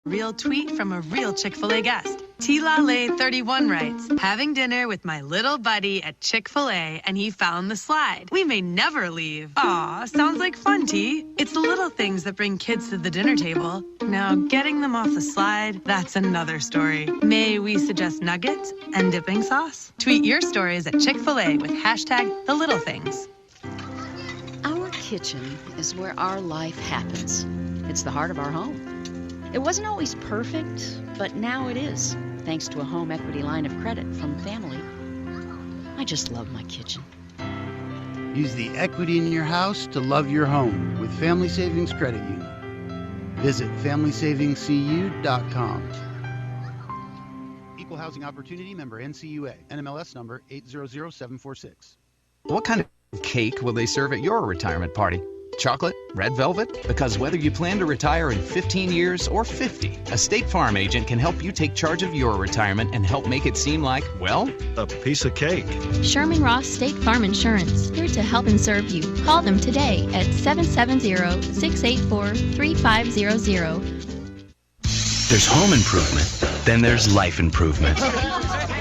Real tweet from a real Chick-fil-A guest. T-La-Lay31 writes, having dinner with my little buddy at Chick-fil-A and he found the slide. We may never leave. Aw, sounds like fun, T. It's the little things that bring kids to the dinner table. Now, getting them off the slide, that's another story. May we suggest nuggets and dipping sauce? Tweet your stories at Chick-fil-A with hashtag the little things. Our kitchen is where our life happens. It's the heart of our home. It wasn't always perfect, but now it is, thanks to a home equity line of credit from Family. I just love my kitchen. Use the equity in your house to love your home with Family Savings Credit Union. Visit FamilySavingsCU.com. Equal Housing Opportunity member NCUA, NMLS number 800746. What kind of cake will they serve at your retirement party? Chocolate? Red velvet? Because whether you plan to retire in 15 years or 50, a State Farm agent can help you take charge of your retirement and help make it seem like, well, a piece of cake. Sherman Ross State Farm Insurance, here to help and serve you. Call them today at 770-684-3500. There's home improvement, then there's life improvement.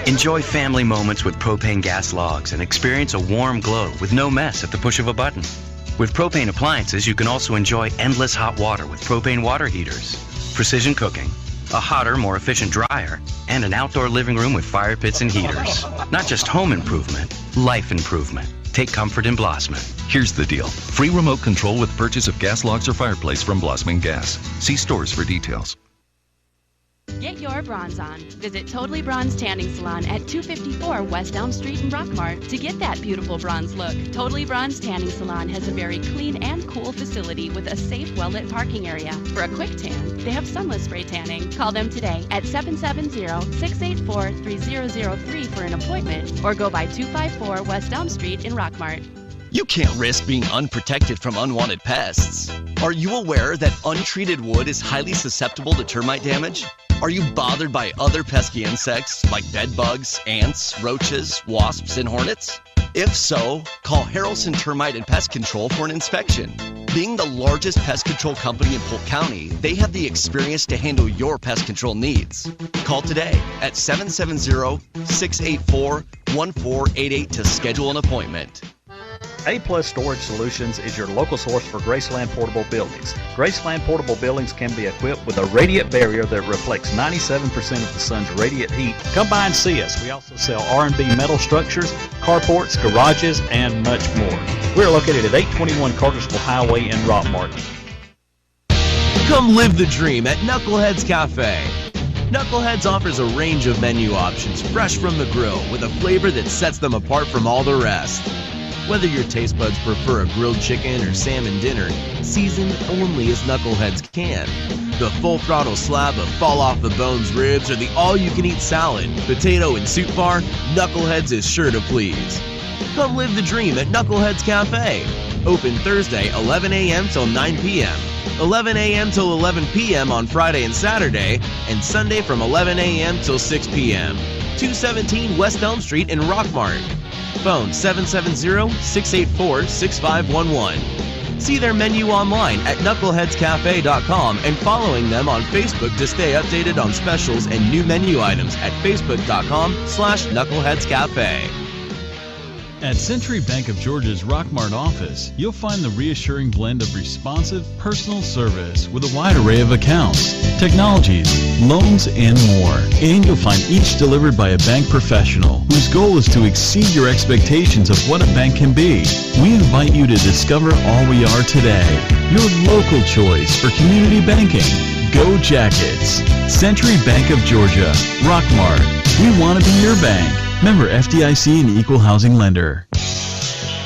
Enjoy family moments with propane gas logs and experience a warm glow with no mess at the push of a button. With propane appliances, you can also enjoy endless hot water with propane water heaters, precision cooking, a hotter, more efficient dryer, and an outdoor living room with fire pits and heaters. Not just home improvement, life improvement. Take comfort in Blossman. Here's the deal. Free remote control with purchase of gas logs or fireplace from Blossman Gas. See stores for details. Get your bronze on. Visit Totally Bronze Tanning Salon at 254 West Elm Street in Rockmart to get that beautiful bronze look. Totally Bronze Tanning Salon has a very clean and cool facility with a safe, well-lit parking area. For a quick tan, they have sunless spray tanning. Call them today at 770-684-3003 for an appointment or go by 254 West Elm Street in Rockmart. You can't risk being unprotected from unwanted pests. Are you aware that untreated wood is highly susceptible to termite damage? Are you bothered by other pesky insects like bed bugs, ants, roaches, wasps, and hornets? If so, call Harrelson Termite and Pest Control for an inspection. Being the largest pest control company in Polk County, they have the experience to handle your pest control needs. Call today at 770-684-1488 to schedule an appointment. A-Plus Storage Solutions is your local source for Graceland Portable Buildings. Graceland Portable Buildings can be equipped with a radiant barrier that reflects 97% of the sun's radiant heat. Come by and see us. We also sell R&B metal structures, carports, garages, and much more. We're located at 821 Cartersville Highway in Rockmart. Come live the dream at Knuckleheads Cafe. Knuckleheads offers a range of menu options fresh from the grill with a flavor that sets them apart from all the rest. Whether your taste buds prefer a grilled chicken or salmon dinner, seasoned only as Knuckleheads can. The full throttle slab of fall off the bones ribs or the all-you-can-eat salad, potato, and soup bar, Knuckleheads is sure to please. Come live the dream at Knuckleheads Cafe. Open Thursday 11 a.m. till 9 p.m., 11 a.m. till 11 p.m. on Friday and Saturday, and Sunday from 11 a.m. till 6 p.m. 217 West Elm Street in Rockmart. Phone 770-684-6511. See their menu online at knuckleheadscafe.com and following them on Facebook to stay updated on specials and new menu items at facebook.com/knuckleheadscafe. At Century Bank of Georgia's Rockmart office, you'll find the reassuring blend of responsive, personal service with a wide array of accounts, technologies, loans, and more. And you'll find each delivered by a bank professional whose goal is to exceed your expectations of what a bank can be. We invite you to discover all we are today. Your local choice for community banking. Go Jackets! Century Bank of Georgia, Rockmart. We want to be your bank. Member FDIC and Equal Housing Lender.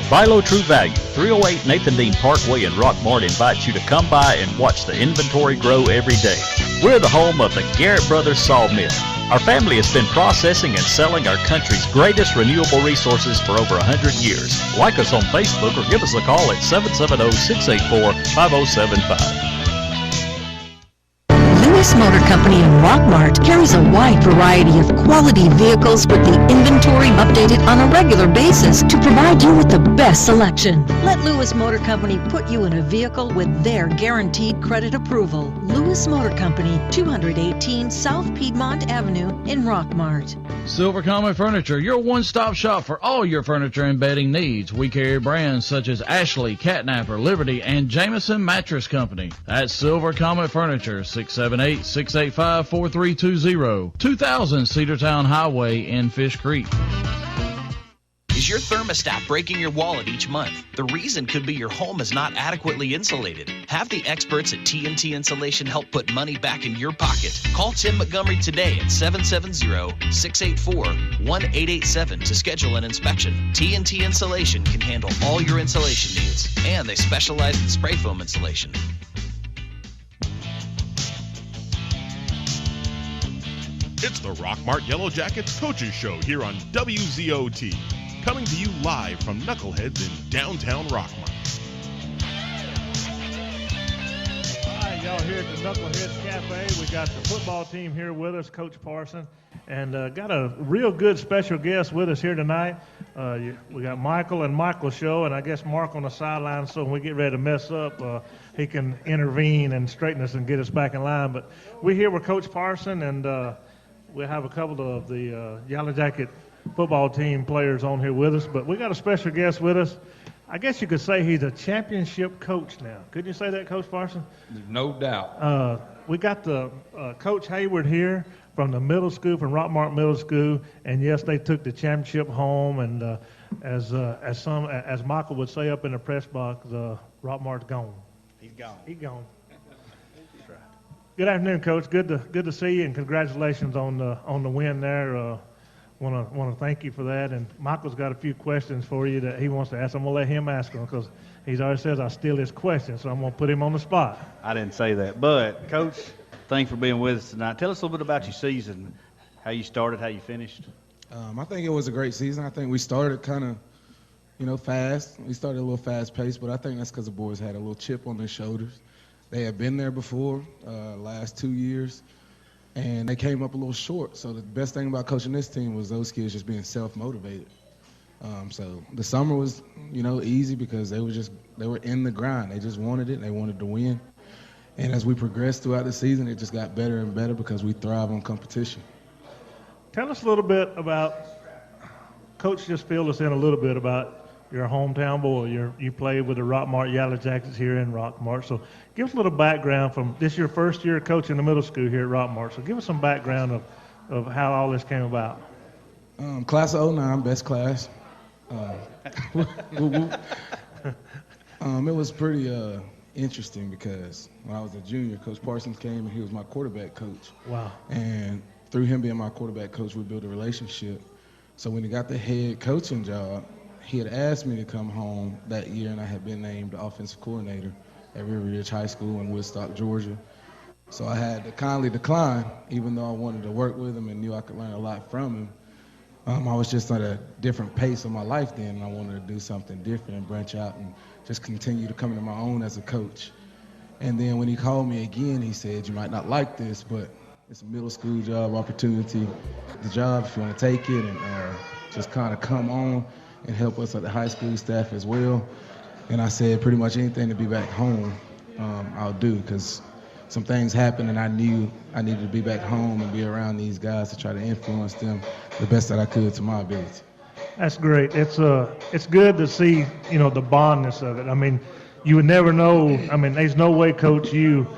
Buy Low True Value, 308 Nathan Dean Parkway in Rockmart invites you to come by and watch the inventory grow every day. We're the home of the Garrett Brothers Sawmill. Our family has been processing and selling our country's greatest renewable resources for over 100 years. Like us on Facebook or give us a call at 770-684-5075. Lewis Motor Company in Rockmart carries a wide variety of quality vehicles with the inventory updated on a regular basis to provide you with the best selection. Let Lewis Motor Company put you in a vehicle with their guaranteed credit approval. Lewis Motor Company, 218 South Piedmont Avenue in Rockmart. Silver Comet Furniture, your one-stop shop for all your furniture and bedding needs. We carry brands such as Ashley, Catnapper, Liberty, and Jameson Mattress Company. That's Silver Comet Furniture, 678-685-4320, 2000 Cedartown Highway in Fish Creek. Is your thermostat breaking your wallet each month? The reason could be your home is not adequately insulated. Have the experts at TNT Insulation help put money back in your pocket. Call Tim Montgomery today at 770-684-1887 to schedule an inspection. TNT Insulation can handle all your insulation needs, and they specialize in spray foam insulation. It's the Rockmart Yellow Jackets Coaches Show here on WZOT. Coming to you live from Knuckleheads in downtown Rockmart. All right, y'all here at the Knuckleheads Cafe. We got the football team here with us, Coach Parson, and got a real good special guest with us here tonight. We got Michael and Michael's show, and I guess Mark on the sideline, so when we get ready to mess up, he can intervene and straighten us and get us back in line. But we're here with Coach Parson, and we have a couple of the Yellow Jacket football team players on here with us, but we got a special guest with us. I guess you could say he's a championship coach now. Couldn't you say that, Coach Parson? No doubt. We got the Coach Hayward here from the middle school, from Rockmart Middle School, and yes, they took the championship home. And as Michael would say up in the press box, Rockmart's gone. He's gone. He's gone. Good afternoon, Coach. Good to see you, and congratulations on the win there. Want to thank you for that. And Michael's got a few questions for you that he wants to ask. I'm going to let him ask them because he's already says I steal his questions, so I'm going to put him on the spot. I didn't say that. But, Coach, thanks for being with us tonight. Tell us a little bit about your season, how you started, how you finished. I think it was a great season. I think we started kind of, fast. We started a little fast-paced, but I think that's because the boys had a little chip on their shoulders. They had been there before, last 2 years. And they came up a little short. So the best thing about coaching this team was those kids just being self-motivated. So the summer was, easy because they were in the grind. They just wanted it. They wanted to win. And as we progressed throughout the season, it just got better and better because we thrive on competition. Tell us a little bit about, Coach just filled us in a little bit about your hometown boy. You played with the Rockmart Yellow Jackets here in Rockmart. So give us a little background from this your first year coaching the middle school here at Rockmart. So give us some background of how all this came about. Class of 09, best class. It was pretty interesting because when I was a junior, Coach Parsons came and he was my quarterback coach. Wow. And through him being my quarterback coach, we built a relationship. So when he got the head coaching job, he had asked me to come home that year, and I had been named the offensive coordinator at River Ridge High School in Woodstock, Georgia. So I had to kindly decline, even though I wanted to work with him and knew I could learn a lot from him. I was just at a different pace of my life then, and I wanted to do something different and branch out and just continue to come into my own as a coach. And then when he called me again, he said, "You might not like this, but it's a middle school job opportunity. The job, if you want to take it, and just kind of come on and help us at the high school staff as well." And I said pretty much anything to be back home, I'll do, because some things happened and I knew I needed to be back home and be around these guys to try to influence them the best that I could to my ability. That's great. It's good to see, the bondness of it. I mean, you would never know. I mean, there's no way, Coach, you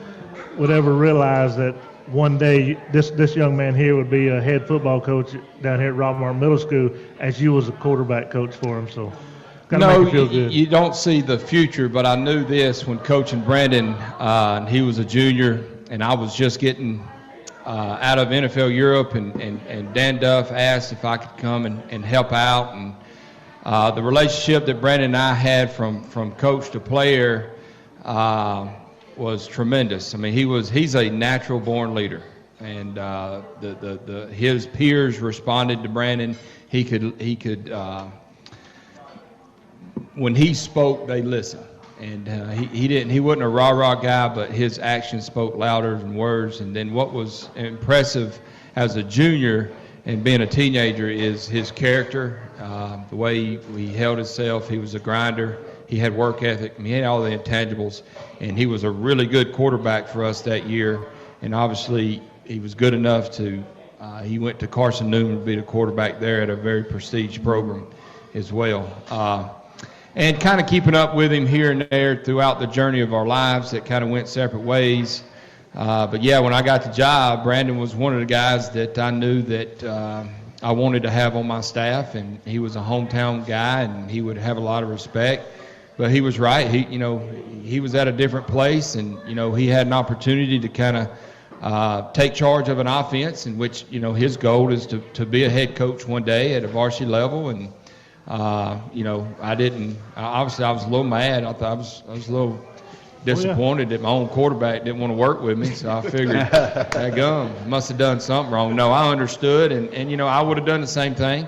would ever realize that one day this young man here would be a head football coach down here at Rockmart Middle School as you was a quarterback coach for him. So No, make you feel good. You don't see the future, but I knew this when coaching Brandon, and he was a junior, and I was just getting out of NFL Europe, and Dan Duff asked if I could come and help out. And the relationship that Brandon and I had from coach to player was tremendous. I mean, he's a natural born leader, and his peers responded to Brandon. He could when he spoke, they listened, And he wasn't a rah-rah guy, but his actions spoke louder than words. And then what was impressive as a junior and being a teenager is his character, the way he held himself. He was a grinder. He had work ethic. He had all the intangibles, and he was a really good quarterback for us that year. And obviously, he was good enough to. He went to Carson Newman to be the quarterback there at a very prestigious program as well. And kind of keeping up with him here and there throughout the journey of our lives that kind of went separate ways. But yeah, when I got the job, Brandon was one of the guys that I knew that I wanted to have on my staff, and he was a hometown guy, and he would have a lot of respect. But he was right. He was at a different place, and he had an opportunity to kind of take charge of an offense, in which his goal is to be a head coach one day at a varsity level. And I didn't. Obviously, I was a little mad. I thought I was a little disappointed that my own quarterback didn't want to work with me. So I figured, daggum, must have done something wrong. No, I understood, and I would have done the same thing.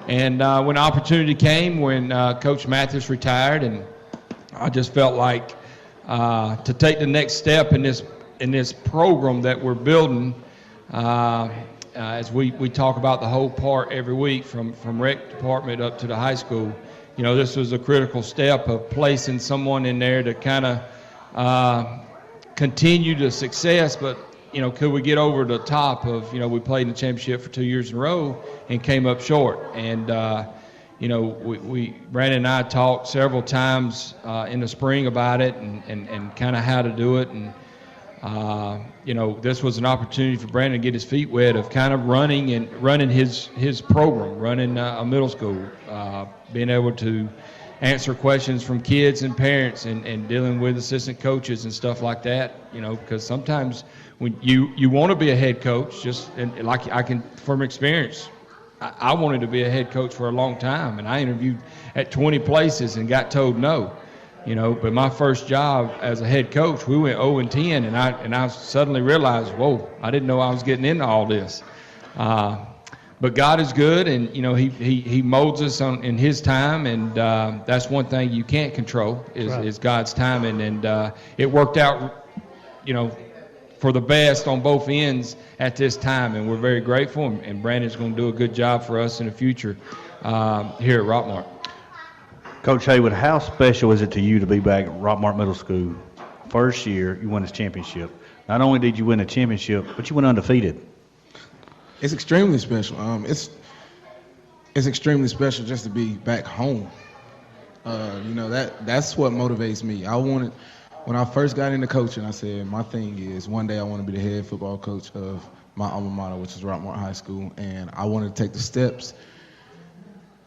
And when the opportunity came, when Coach Mathis retired, and I just felt like to take the next step in this program that we're building. As we talk about the whole part every week from rec department up to the high school, this was a critical step of placing someone in there to kind of continue the success, but could we get over the top of, we played in the championship for 2 years in a row and came up short. And, Brandon and I talked several times in the spring about it and kind of how to do it. And, this was an opportunity for Brandon to get his feet wet of kind of running his program, running a middle school, being able to answer questions from kids and parents and dealing with assistant coaches and stuff like that, because sometimes when you want to be a head coach, and like I can, from experience, I wanted to be a head coach for a long time, and I interviewed at 20 places and got told no. But my first job as a head coach, we went 0-10, and I suddenly realized, whoa, I didn't know I was getting into all this. But God is good, and He molds us in His time, and that's one thing you can't control is God's timing, and it worked out, for the best on both ends at this time, and we're very grateful. And Brandon's going to do a good job for us in the future here at Rockmart. Coach Haywood, how special is it to you to be back at Rockmart Middle School? First year, you won this championship. Not only did you win a championship, but you went undefeated. It's extremely special. It's extremely special just to be back home. That's what motivates me. When I first got into coaching, I said my thing is one day I want to be the head football coach of my alma mater, which is Rockmart High School, and I wanted to take the steps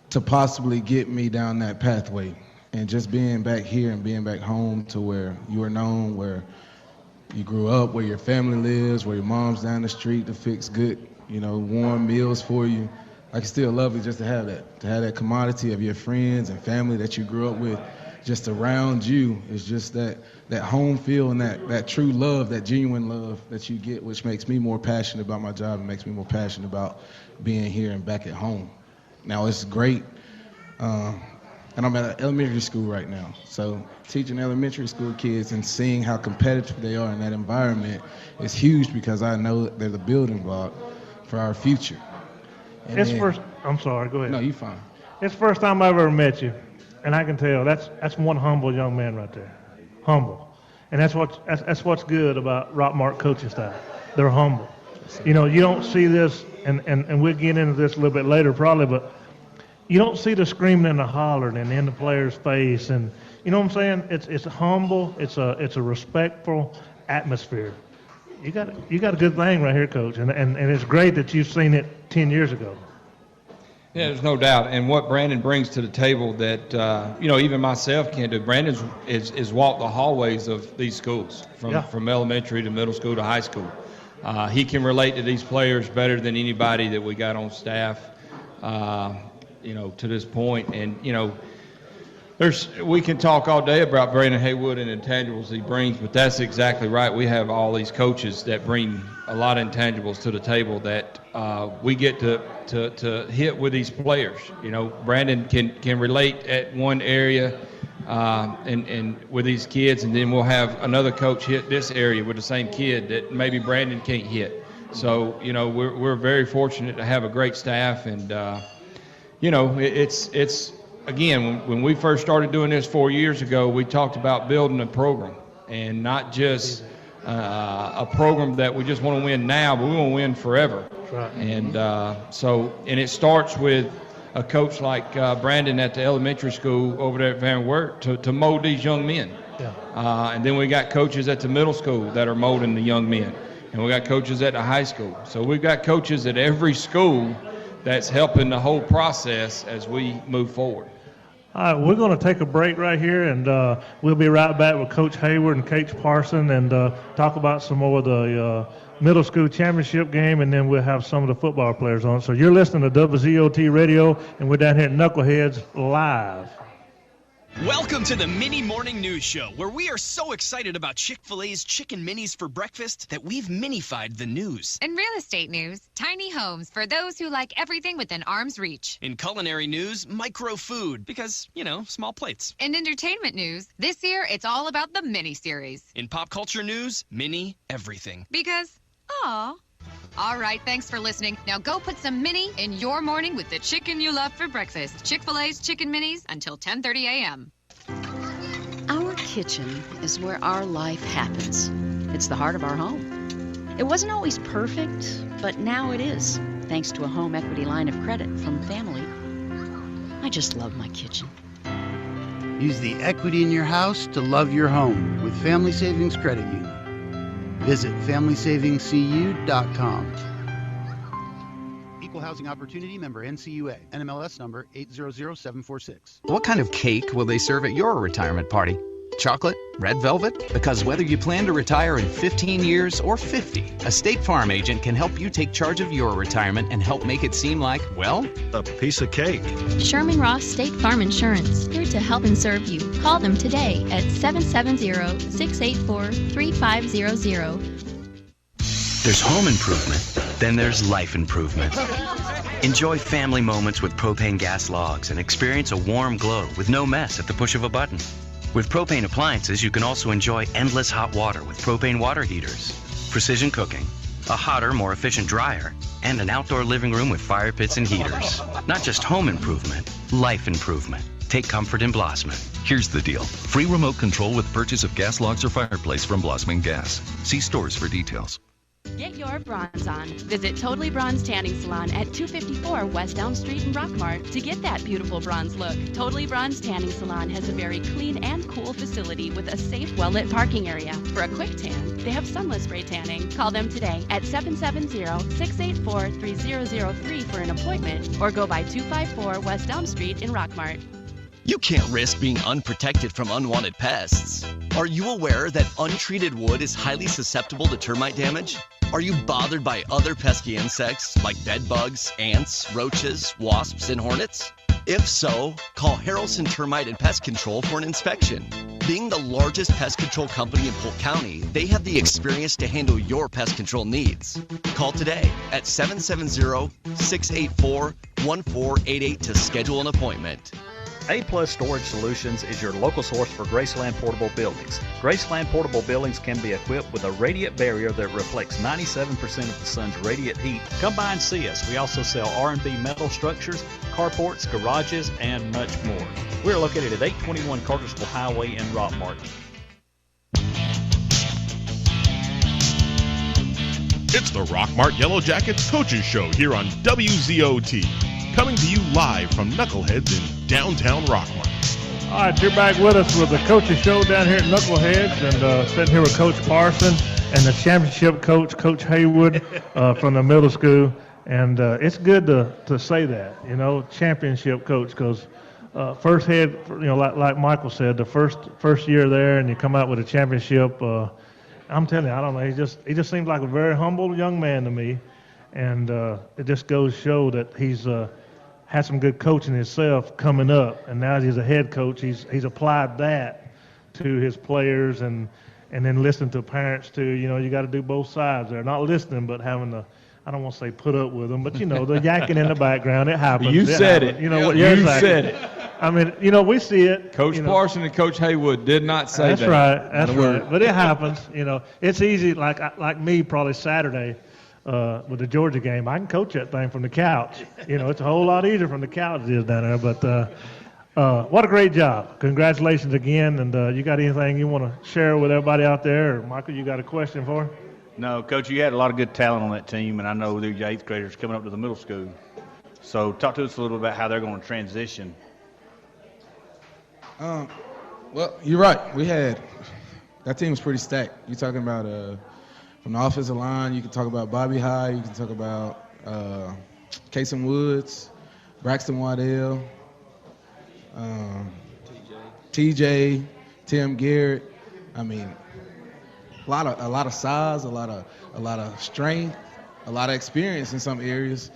to possibly get me down that pathway. And just being back here and being back home to where you are known, where you grew up, where your family lives, where your mom's down the street to fix good, warm meals for you. I can still love it just to have that commodity of your friends and family that you grew up with just around you. Is just that home feel and that true love, that genuine love that you get, which makes me more passionate about my job and makes me more passionate about being here and back at home. Now, it's great, and I'm at an elementary school right now. So teaching elementary school kids and seeing how competitive they are in that environment is huge, because I know they're the building block for our future. I'm sorry, go ahead. No, you're fine. It's the first time I've ever met you, and I can tell that's one humble young man right there. Humble. And that's what's good about Rockmart coaching staff. They're humble. You don't see this, and we'll get into this a little bit later probably, but you don't see the screaming and the hollering and in the player's face, and you know what I'm saying? It's humble. It's a respectful atmosphere. You got a good thing right here, Coach, and it's great that you've seen it 10 years ago. Yeah, there's no doubt. And what Brandon brings to the table that even myself can't do. Brandon is walked the hallways of these schools from elementary to middle school to high school. He can relate to these players better than anybody that we got on staff. To this point. And, we can talk all day about Brandon Haywood and intangibles he brings, but that's exactly right. We have all these coaches that bring a lot of intangibles to the table that we get to hit with these players. Brandon can relate at one area and with these kids, and then we'll have another coach hit this area with the same kid that maybe Brandon can't hit. So, you know, we're very fortunate to have a great staff, and, you know, it's again, when we first started doing this 4 years ago, we talked about building a program, and not just a program that we just want to win now, but we want to win forever. Right. And and it starts with a coach like Brandon at the elementary school over there at Van Wert to mold these young men. Yeah. And then we got coaches at the middle school that are molding the young men. And we got coaches at the high school. So we've got coaches at every school that's helping the whole process as we move forward. All right, we're going to take a break right here, and we'll be right back with Coach Hayward and Coach Parson and talk about some more of the middle school championship game, and then we'll have some of the football players on. So you're listening to WZOT Radio, and we're down here at Knuckleheads Live. Welcome to the Mini Morning News Show, where we are so excited about Chick-fil-A's Chicken Minis for breakfast that we've minified the news. In real estate news, tiny homes for those who like everything within arm's reach. In culinary news, micro food, because, you know, small plates. In entertainment news, this year it's all about the mini-series. In pop culture news, mini everything. Because, aw. All right, thanks for listening. Now go put some mini in your morning with the chicken you love for breakfast. Chick-fil-A's Chicken Minis until 10:30 a.m. Our kitchen is where our life happens. It's the heart of our home. It wasn't always perfect, but now it is, thanks to a home equity line of credit from Family. I just love my kitchen. Use the equity in your house to love your home with Family Savings Credit Union. Visit FamilySavingsCU.com. Equal Housing Opportunity, member NCUA, NMLS number 800746. What kind of cake will they serve at your retirement party? Chocolate? Red velvet? Because whether you plan to retire in 15 years or 50, a State Farm agent can help you take charge of your retirement and help make it seem like, well, a piece of cake. Sherman Ross State Farm Insurance, here to help and serve you. Call them today at 770-684-3500. There's home improvement, then there's life improvement. Enjoy family moments with propane gas logs and experience a warm glow with no mess at the push of a button. With propane appliances, you can also enjoy endless hot water with propane water heaters, precision cooking, a hotter, more efficient dryer, and an outdoor living room with fire pits and heaters. Not just home improvement, life improvement. Take comfort in Blossman. Here's the deal. Free remote control with purchase of gas logs or fireplace from Blossman Gas. See stores for details. Get your bronze on. Visit Totally Bronze Tanning Salon at 254 West Elm Street in Rockmart to get that beautiful bronze look. Totally Bronze Tanning Salon has a very clean and cool facility with a safe, well-lit parking area. For a quick tan, they have sunless spray tanning. Call them today at 770-684-3003 for an appointment or go by 254 West Elm Street in Rockmart. You can't risk being unprotected from unwanted pests. Are you aware that untreated wood is highly susceptible to termite damage? Are you bothered by other pesky insects like bed bugs, ants, roaches, wasps, and hornets? If so, call Harrelson Termite and Pest Control for an inspection. Being the largest pest control company in Polk County, they have the experience to handle your pest control needs. Call today at 770-684-1488 to schedule an appointment. A-Plus Storage Solutions is your local source for Graceland Portable Buildings. Graceland Portable Buildings can be equipped with a radiant barrier that reflects 97% of the sun's radiant heat. Come by and see us. We also sell R&B metal structures, carports, garages, and much more. We're located at 821 Cartersville Highway in Rockmart. It's the Rockmart Yellow Jackets Coaches Show here on WZOT. Coming to you live from Knuckleheads in downtown Rockmart. All right, you're back with us with the Coaches Show down here at Knuckleheads, and sitting here with Coach Parson and the championship coach, Coach Haywood, from the middle school. And it's good to say that, you know, championship coach, because first head, you know, like Michael said, the first year there, and you come out with a championship. I'm telling you, I don't know. He just seems like a very humble young man to me, and it just goes to show that he's had some good coaching himself coming up, and now he's a head coach. He's applied that to his players, and then listening to parents too. You know, you got to do both sides there. Not listening, but having the, I don't want to say put up with them, but you know, the yakking in the background. It happens. You said it. You know what? You said it. I mean, we see it. Coach Parson and Coach Haywood did not say that's that. Right. That's right. But it happens. It's easy. Like me, probably Saturday with the Georgia game, I can coach that thing from the couch. It's a whole lot easier from the couch as it is down there. But what a great job! Congratulations again. And you got anything you want to share with everybody out there? Or Michael, you got a question for? No, Coach, you had a lot of good talent on that team, and I know they're your 8th graders coming up to the middle school. So talk to us a little about how they're going to transition. Well, you're right. That team was pretty stacked. You're talking about from the offensive line, you can talk about Bobby High, you can talk about Kason Woods, Braxton Waddell, TJ, Tim Garrett. I mean, a lot of size, a lot of strength, a lot of experience in some areas.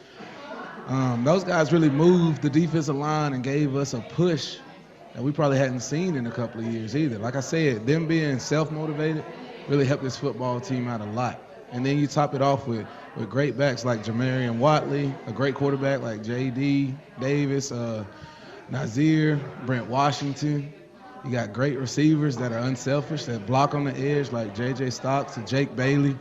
Those guys really moved the defensive line and gave us a push that we probably hadn't seen in a couple of years either. Like I said, them being self-motivated really helped this football team out a lot. And then you top it off with great backs like Jamarian Watley, a great quarterback like J.D. Davis, Nazir, Brent Washington. You got great receivers that are unselfish, that block on the edge like J.J. Stocks and Jake Bailey.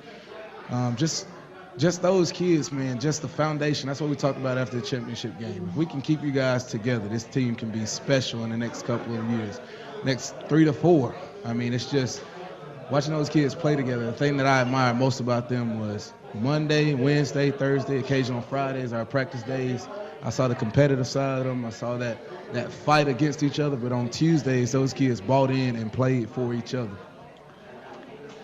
Just those kids, man, just the foundation. That's what we talked about after the championship game. If we can keep you guys together, this team can be special in the next couple of years, next 3 to 4. I mean, it's just watching those kids play together. The thing that I admired most about them was Monday, Wednesday, Thursday, occasional Fridays, our practice days. I saw the competitive side of them. I saw that fight against each other. But on Tuesdays, those kids bought in and played for each other.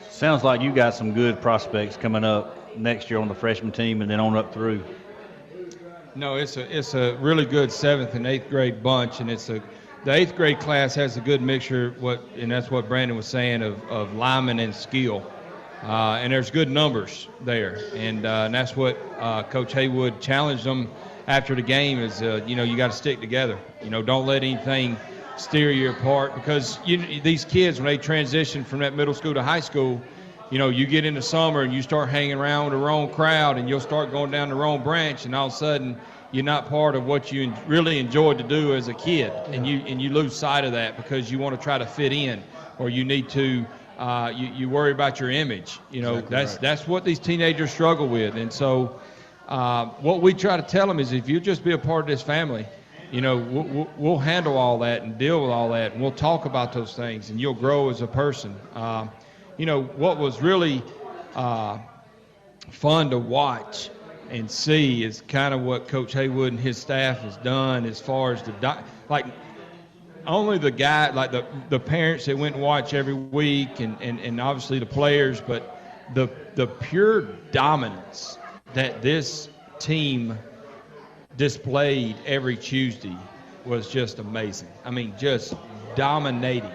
Sounds like you got some good prospects coming up next year on the freshman team and then on up through. No, it's a really good 7th and 8th grade bunch, and the 8th grade class has a good mixture. And that's what Brandon was saying of linemen and skill, and there's good numbers there, and that's what Coach Haywood challenged them after the game is you got to stick together. Don't let anything steer you apart, because these kids, when they transition from that middle school to high school, you get into summer and you start hanging around with the wrong crowd, and you'll start going down the wrong branch, and all of a sudden you're not part of what you really enjoyed to do as a kid, and you lose sight of that because you want to try to fit in, or you need to you worry about your image. That's what these teenagers struggle with, and so what we try to tell them is, if you just be a part of this family, we'll handle all that and deal with all that, and we'll talk about those things, and you'll grow as a person. What was really fun to watch and see is kind of what Coach Haywood and his staff has done as far as only the guy, like the parents that went and watch every week, and obviously the players, but the pure dominance that this team displayed every Tuesday was just amazing. I mean, just dominating.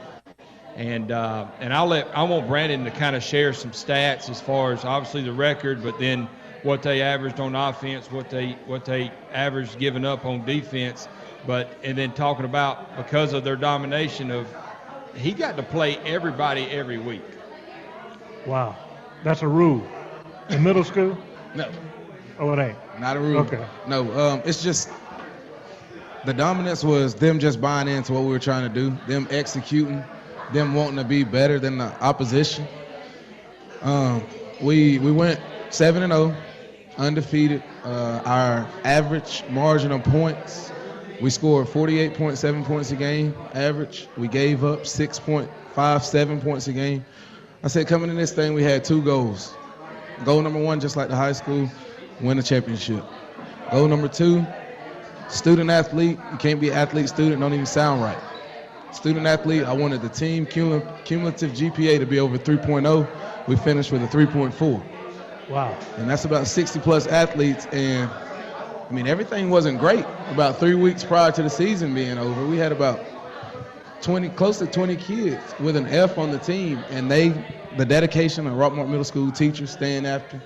And I want Brandon to kind of share some stats as far as obviously the record, but then what they averaged on offense, what they averaged giving up on defense, and then talking about, because of their domination he got to play everybody every week. Wow, that's a rule in middle school? No. Oh, it ain't. Not a rule. Okay. No, it's just the dominance was them just buying into what we were trying to do, them executing, them wanting to be better than the opposition. We went 7-0, undefeated. Our average margin of points, we scored 48.7 points a game average. We gave up 6.57 points a game. I said, coming in this thing, we had 2 goals. Goal number 1, just like the high school, win the championship. Goal number 2, student athlete. You can't be athlete student, don't even sound right. Student athlete, I wanted the team cumulative GPA to be over 3.0. We finished with a 3.4. Wow. And that's about 60-plus athletes. And, I mean, everything wasn't great. About 3 weeks prior to the season being over, we had about close to 20 kids with an F on the team. And the dedication of Rockmart Middle School teachers staying after,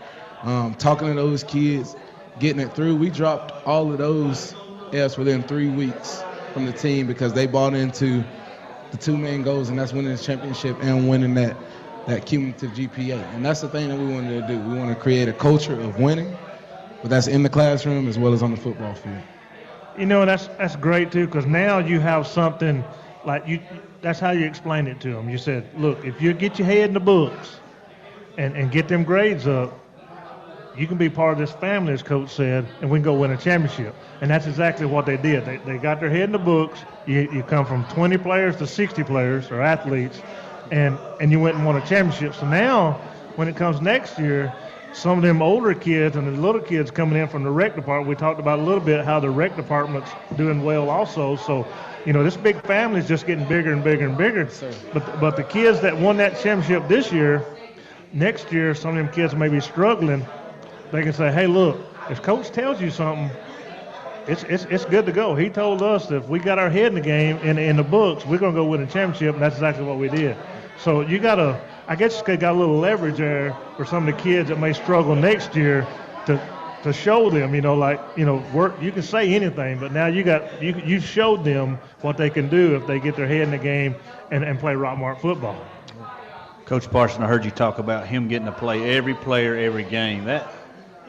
talking to those kids, getting it through. We dropped all of those Fs within 3 weeks from the team because they bought into the 2 main goals, and that's winning the championship and winning that cumulative GPA. And that's the thing that we wanted to do. We want to create a culture of winning, but that's in the classroom as well as on the football field. You know, that's great too, because now you have something like that's how you explain it to them. You said, look, if you get your head in the books and get them grades up, you can be part of this family, as Coach said, and we can go win a championship. And that's exactly what they did. They got their head in the books. You come from 20 players to 60 players or athletes, and you went and won a championship. So now, when it comes next year, some of them older kids and the little kids coming in from the rec department, we talked about a little bit how the rec department's doing well also. So, you know, this big family is just getting bigger and bigger and bigger. But the kids that won that championship this year, next year, some of them kids may be struggling. They can say, hey, look, if Coach tells you something, it's good to go. He told us that if we got our head in the game, in the books, we're going to go win a championship, and that's exactly what we did. So you got to, I guess you got a little leverage there for some of the kids that may struggle next year to show them, you know, like, you know, work. You can say anything, but now you showed them what they can do if they get their head in the game and play Rockmart football. Coach Parson, I heard you talk about him getting to play every player, every game. That,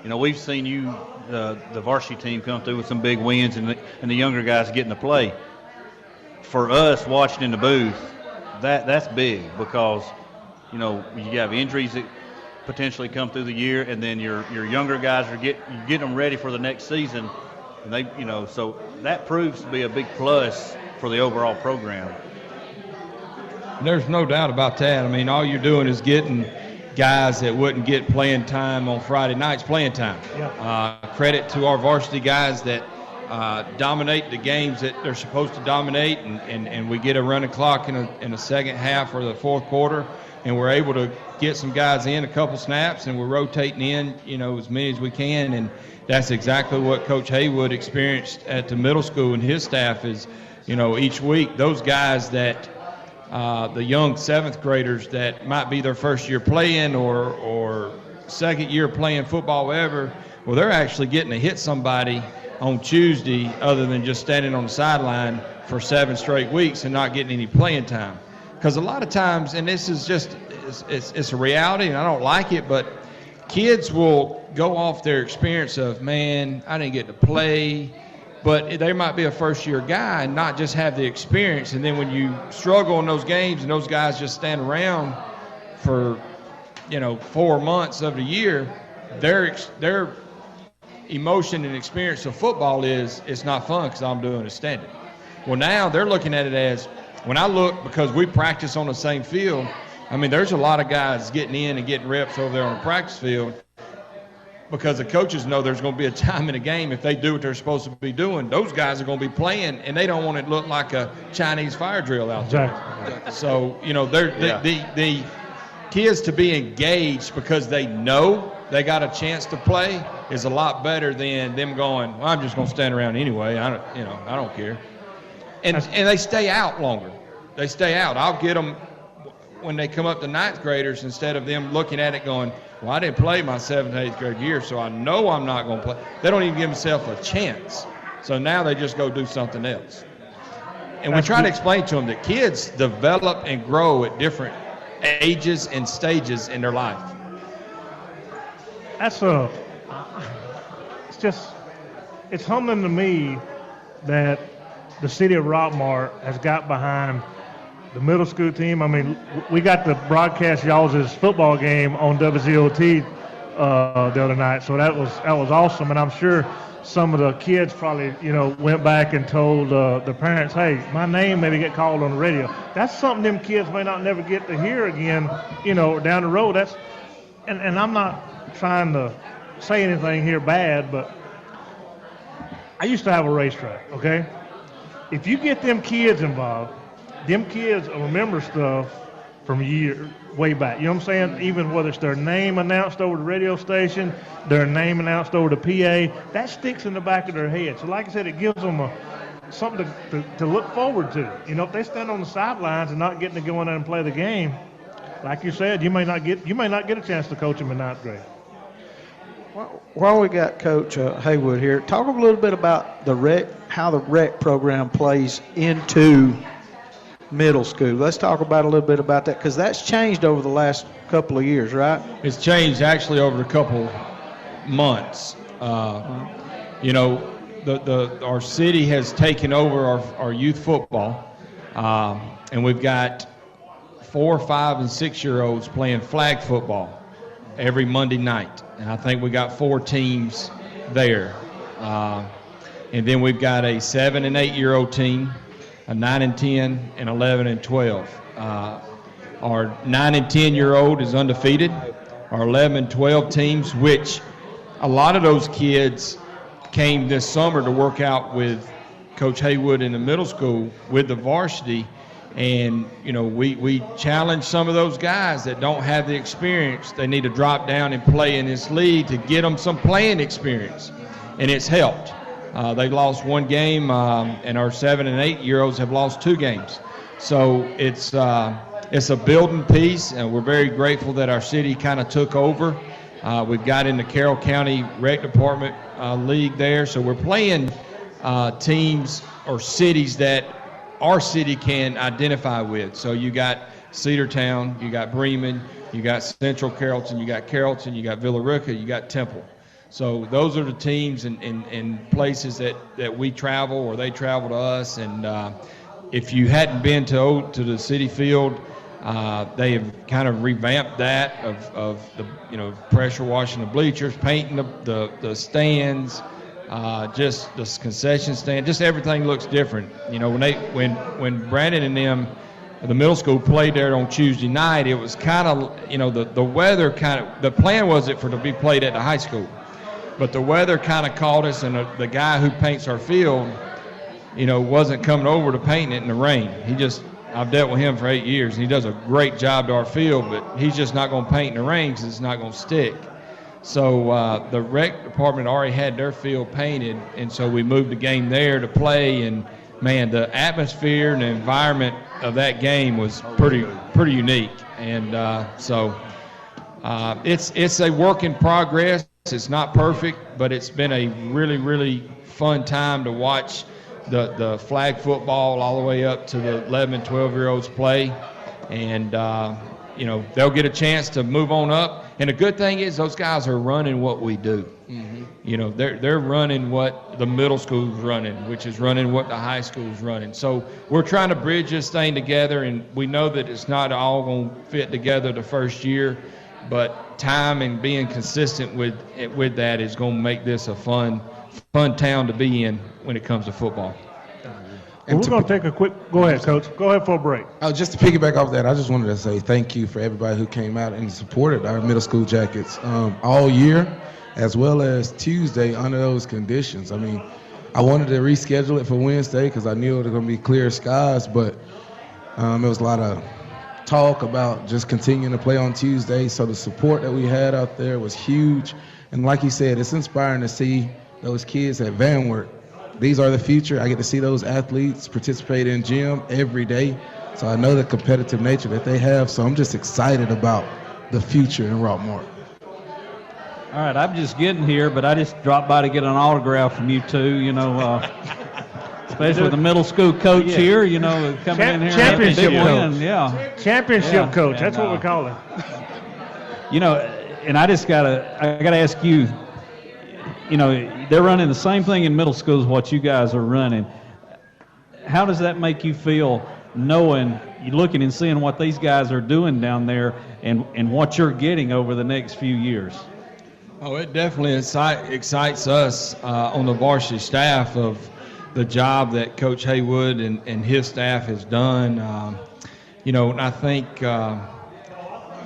you know, we've seen you, the varsity team, come through with some big wins, and the younger guys getting to play. For us watching in the booth, that's big because, you know, you have injuries that potentially come through the year, and then your younger guys are getting them ready for the next season, and they, you know, so that proves to be a big plus for the overall program. There's no doubt about that. I mean, all you're doing is getting guys that wouldn't get playing time on Friday nights playing time. Yeah. Credit to our varsity guys that dominate the games that they're supposed to dominate, and we get a running clock in the second half or the fourth quarter, and we're able to get some guys in a couple snaps, and we're rotating in, you know, as many as we can. And that's exactly what Coach Haywood experienced at the middle school, and his staff is, you know, each week those guys that the young seventh graders that might be their first year playing or second year playing football, whatever, well, they're actually getting to hit somebody on Tuesday other than just standing on the sideline for 7 straight weeks and not getting any playing time. Because a lot of times, and this is just, it's a reality, and I don't like it, but kids will go off their experience of, man, I didn't get to play, but they might be a first-year guy and not just have the experience. And then when you struggle in those games and those guys just stand around for, you know, 4 months of the year, their emotion and experience of football is it's not fun because I'm doing it standing. Well, now they're looking at it as, when I look, because we practice on the same field, I mean, there's a lot of guys getting in and getting reps over there on the practice field because the coaches know there's going to be a time in the game if they do what they're supposed to be doing. Those guys are going to be playing, and they don't want it to look like a Chinese fire drill out there. Exactly. So, you know, the kids to be engaged because they know they got a chance to play is a lot better than them going, well, I'm just going to stand around anyway. I don't care. And they stay out longer. They stay out. I'll get them when they come up to ninth graders instead of them looking at it going, well, I didn't play my 7th, 8th grade year, so I know I'm not going to play. They don't even give themselves a chance. So now they just go do something else. And we try to explain to them that kids develop and grow at different ages and stages in their life. It's humbling to me that the city of Rockmart has got behind the middle school team. I mean, we got to broadcast y'all's football game on WZOT the other night, so that was awesome. And I'm sure some of the kids probably, you know, went back and told the parents, hey, my name maybe get called on the radio. That's something them kids may not never get to hear again, you know, down the road. And I'm not trying to say anything here bad, but I used to have a racetrack, okay? If you get them kids involved, them kids will remember stuff from way back. You know what I'm saying? Even whether it's their name announced over the radio station, their name announced over the PA, that sticks in the back of their head. So like I said, it gives them something to look forward to. You know, if they stand on the sidelines and not getting to go in there and play the game, like you said, you may not get a chance to coach them in ninth grade. Well, while we got Coach Haywood here, talk a little bit about how the rec program plays into middle school. Let's talk about a little bit about that, because that's changed over the last couple of years, right? It's changed actually over a couple months. You know, our city has taken over our youth football, and we've got 4, 5, and 6-year-olds playing flag football every Monday night, and I think we got 4 teams there. And then we've got a 7 and 8-year-old team, a 9 and 10, and 11 and 12. Our 9 and 10-year-old is undefeated. Our 11 and 12 teams, which a lot of those kids came this summer to work out with Coach Haywood in the middle school with the varsity. And, you know, we challenge some of those guys that don't have the experience. They need to drop down and play in this league to get them some playing experience. And it's helped. They've lost 1 game, and our 7 and 8-year-olds have lost 2 games. So it's a building piece, and we're very grateful that our city kind of took over. We've got in the Carroll County Rec Department league there, so we're playing teams or cities that our city can identify with. So you got Cedartown, you got Bremen, you got Central Carrollton, you got Carrollton, you got Villa Rica, you got Temple. So those are the teams and places that we travel or they travel to us. And if you hadn't been to the City Field, they have kind of revamped that of the, you know, pressure washing the bleachers, painting the stands, just the concession stand, just everything looks different. You know, when Brandon and them, the middle school, played there on Tuesday night, it was kind of, you know, the weather the plan was it to be played at the high school, but the weather kind of caught us, and the guy who paints our field, you know, wasn't coming over to paint it in the rain. I've dealt with him for 8 years, and he does a great job to our field, but he's just not going to paint in the rain because it's not going to stick. So the rec department already had their field painted, and so we moved the game there to play. And man, the atmosphere and the environment of that game was pretty unique. And so it's a work in progress. It's not perfect, but it's been a really, really fun time to watch the flag football all the way up to the 11 and 12-year-olds play. And, you know, they'll get a chance to move on up. And the good thing is those guys are running what we do. Mm-hmm. You know, they're running what the middle school's running, which is running what the high school's running. So we're trying to bridge this thing together, and we know that it's not all going to fit together the first year, but time and being consistent with that is going to make this a fun town to be in when it comes to football. Well, we're going to take a quick – go ahead, Coach. Go ahead for a break. Just to piggyback off that, I just wanted to say thank you for everybody who came out and supported our middle school Jackets all year, as well as Tuesday under those conditions. I mean, I wanted to reschedule it for Wednesday because I knew it was going to be clear skies, but there was a lot of talk about just continuing to play on Tuesday. So the support that we had out there was huge. And like you said, it's inspiring to see those kids at Van Wert. These are the future. I get to see those athletes participate in gym every day. So I know the competitive nature that they have. So I'm just excited about the future in Rockmart. All right, I'm just getting here, but I just dropped by to get an autograph from you two, you know, especially with the middle school coach here, you know, coming in here. Championship coach. Yeah. Championship coach. That's what we call it. You know, and I gotta ask you, you know, they're running the same thing in middle school as what you guys are running. How does that make you feel, knowing, you looking and seeing what these guys are doing down there and what you're getting over the next few years? Oh, it definitely excites us on the varsity staff of the job that Coach Haywood and his staff has done. You know, and I think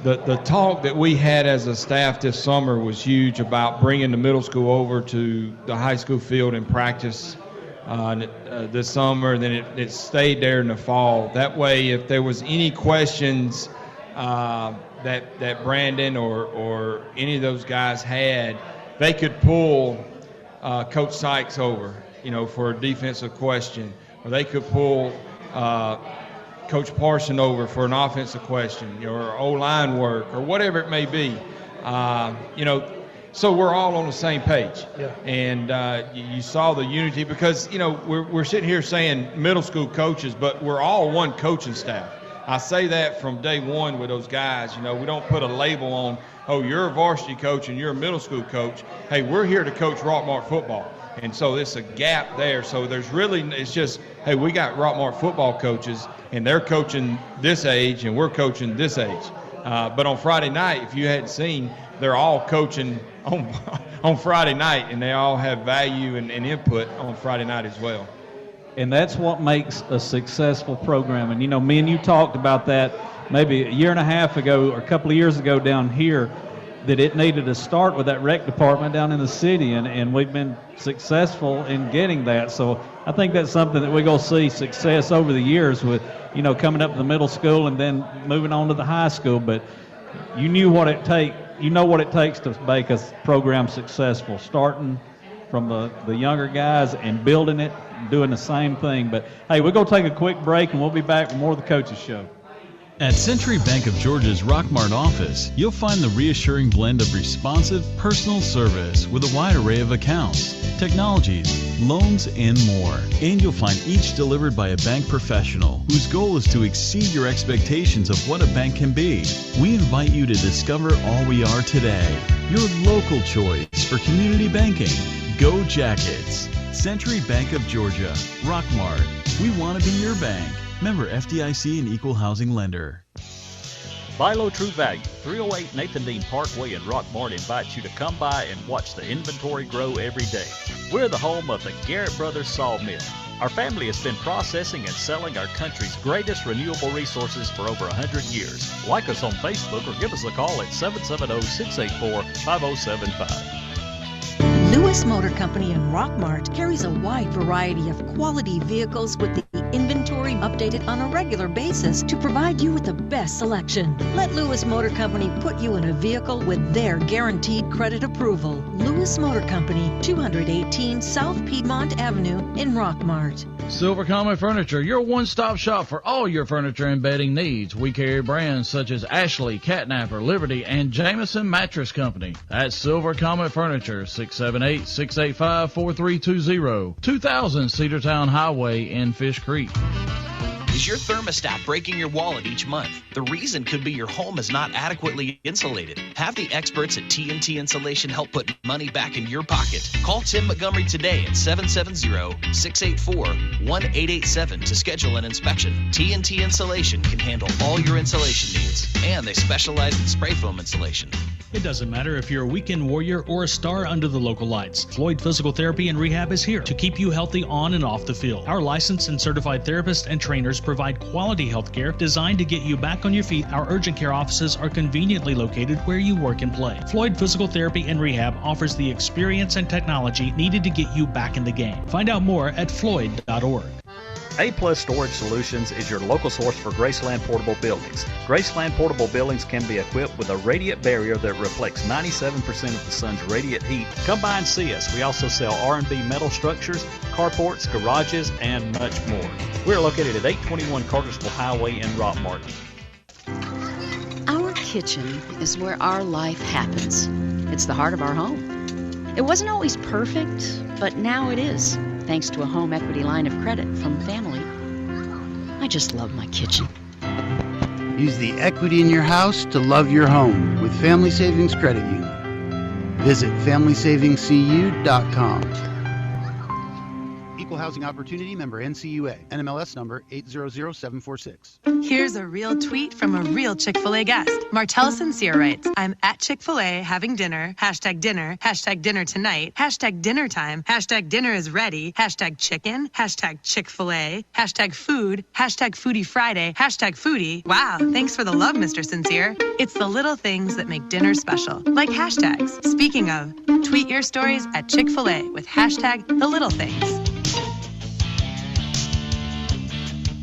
the talk that we had as a staff this summer was huge about bringing the middle school over to the high school field and practice this summer. Then it stayed there in the fall. That way, if there was any questions that Brandon or any of those guys had, they could pull Coach Sykes over, you know, for a defensive question, or they could pull Coach Parson over for an offensive question, you know, or O-line work, or whatever it may be. You know, so we're all on the same page. Yeah. And you saw the unity because, you know, we're sitting here saying middle school coaches, but we're all one coaching staff. I say that from day one with those guys. You know, we don't put a label on, oh, you're a varsity coach and you're a middle school coach. Hey, we're here to coach Rockmart football. And so there's a gap there. So there's really, it's just, hey, we got Rockmart football coaches, and they're coaching this age, and we're coaching this age. But on Friday night, if you hadn't seen, they're all coaching on Friday night, and they all have value and input on Friday night as well. And that's what makes a successful program. And, you know, me and you talked about that maybe a year and a half ago or a couple of years ago down here, that it needed to start with that rec department down in the city, and we've been successful in getting that. So I think that's something that we're going to see success over the years with, you know, coming up to the middle school and then moving on to the high school. But you know what it takes to make a program successful, starting from the younger guys and building it, and doing the same thing. But, hey, we're going to take a quick break, and we'll be back with more of the Coaches Show. At Century Bank of Georgia's Rockmart office, you'll find the reassuring blend of responsive, personal service with a wide array of accounts, technologies, loans, and more. And you'll find each delivered by a bank professional whose goal is to exceed your expectations of what a bank can be. We invite you to discover all we are today. Your local choice for community banking. Go Jackets! Century Bank of Georgia, Rockmart. We want to be your bank. Member FDIC and Equal Housing Lender. Buy Low True Value, 308 Nathan Dean Parkway in Rockmart invites you to come by and watch the inventory grow every day. We're the home of the Garrett Brothers Sawmill. Our family has been processing and selling our country's greatest renewable resources for over 100 years. Like us on Facebook or give us a call at 770-684-5075. Lewis Motor Company in Rockmart carries a wide variety of quality vehicles with the inventory updated on a regular basis to provide you with the best selection. Let Lewis Motor Company put you in a vehicle with their guaranteed credit approval. Lewis Motor Company, 218 South Piedmont Avenue in Rockmart. Silver Comet Furniture, your one-stop shop for all your furniture and bedding needs. We carry brands such as Ashley, Catnapper, Liberty, and Jameson Mattress Company. That's Silver Comet Furniture, 678-685-4320, 2000 Cedartown Highway in Fish Creek. Is your thermostat breaking your wallet each month? The reason could be your home is not adequately insulated. Have the experts at TNT Insulation help put money back in your pocket. Call Tim Montgomery today at 770-684-1887 to schedule an inspection. TNT Insulation can handle all your insulation needs, and they specialize in spray foam insulation. It doesn't matter if you're a weekend warrior or a star under the local lights. Floyd Physical Therapy and Rehab is here to keep you healthy on and off the field. Our licensed and certified therapists and trainers provide quality health care designed to get you back on your feet. Our urgent care offices are conveniently located where you work and play. Floyd Physical Therapy and Rehab offers the experience and technology needed to get you back in the game. Find out more at floyd.org. A-Plus Storage Solutions is your local source for Graceland Portable Buildings. Graceland Portable Buildings can be equipped with a radiant barrier that reflects 97% of the sun's radiant heat. Come by and see us. We also sell R&B metal structures, carports, garages, and much more. We're located at 821 Cartersville Highway in Rockmart. Our kitchen is where our life happens. It's the heart of our home. It wasn't always perfect, but now it is, thanks to a home equity line of credit from family. I just love my kitchen. Use the equity in your house to love your home with Family Savings Credit Union. Visit FamilySavingsCU.com. Equal Housing Opportunity member NCUA. NMLS number 800746. Here's a real tweet from a real Chick-fil-A guest. Martell Sincere writes, I'm at Chick-fil-A having dinner, hashtag dinner tonight, hashtag dinner time, hashtag dinner is ready, hashtag chicken, hashtag Chick-fil-A, hashtag food, hashtag foodie Friday, hashtag foodie. Wow, thanks for the love, Mr. Sincere. It's the little things that make dinner special, like hashtags. Speaking of, tweet your stories at Chick-fil-A with hashtag the little things.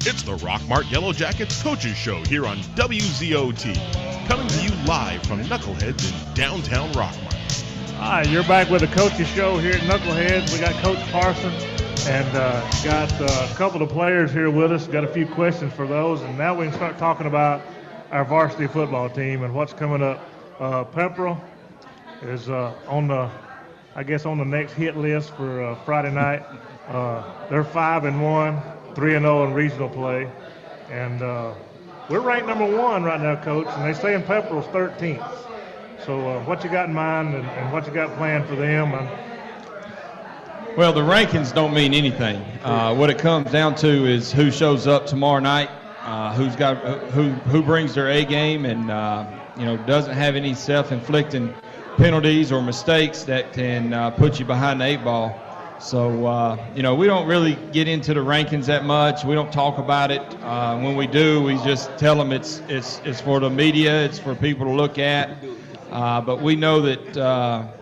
It's the Rockmart Yellow Jackets Coaches Show here on WZOT. Coming to you live from Knuckleheads in downtown Rockmart. Hi, you're back with the Coaches Show here at Knuckleheads. We got Coach Parson and got a couple of players here with us. Got a few questions for those. And now we can start talking about our varsity football team and what's coming up. Pepperell is on the next hit list for Friday night. They're 5-1. 3-0 in regional play, and We're ranked number 1 right now, Coach, and they say in Pepperell's 13th. So what you got in mind and what you got planned for them? Well, the rankings don't mean anything. What it comes down to is who shows up tomorrow night, who brings their A game, and doesn't have any self-inflicting penalties or mistakes that can put you behind the 8 ball. So we don't really get into the rankings that much. We don't talk about it. When we do, we just tell them it's for the media, it's for people to look at. But we know that.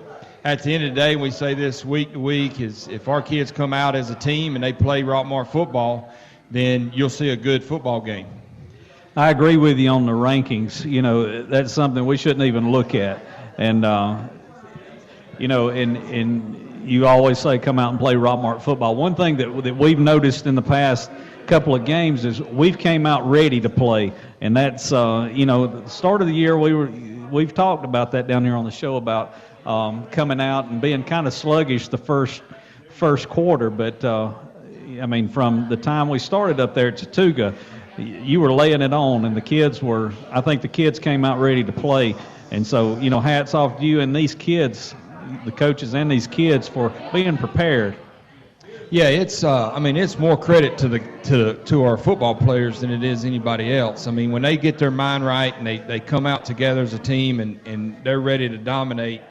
At the end of the day, we say this week to week, is if our kids come out as a team and they play Rockmart football, then you'll see a good football game. I agree with you on the rankings. That's something we shouldn't even look at. And, and you always say come out and play Rockmart football. One thing that we've noticed in the past couple of games is we've came out ready to play. And that's, the start of the year we've talked about that down here on the show about coming out and being kind of sluggish the first quarter, but from the time we started up there at Chattooga, you were laying it on, and I think the kids came out ready to play, and so hats off to you and these kids, the coaches and these kids, for being prepared. Yeah, it's more credit to our football players than it is anybody else. When they get their mind right and they come out together as a team and they're ready to dominate.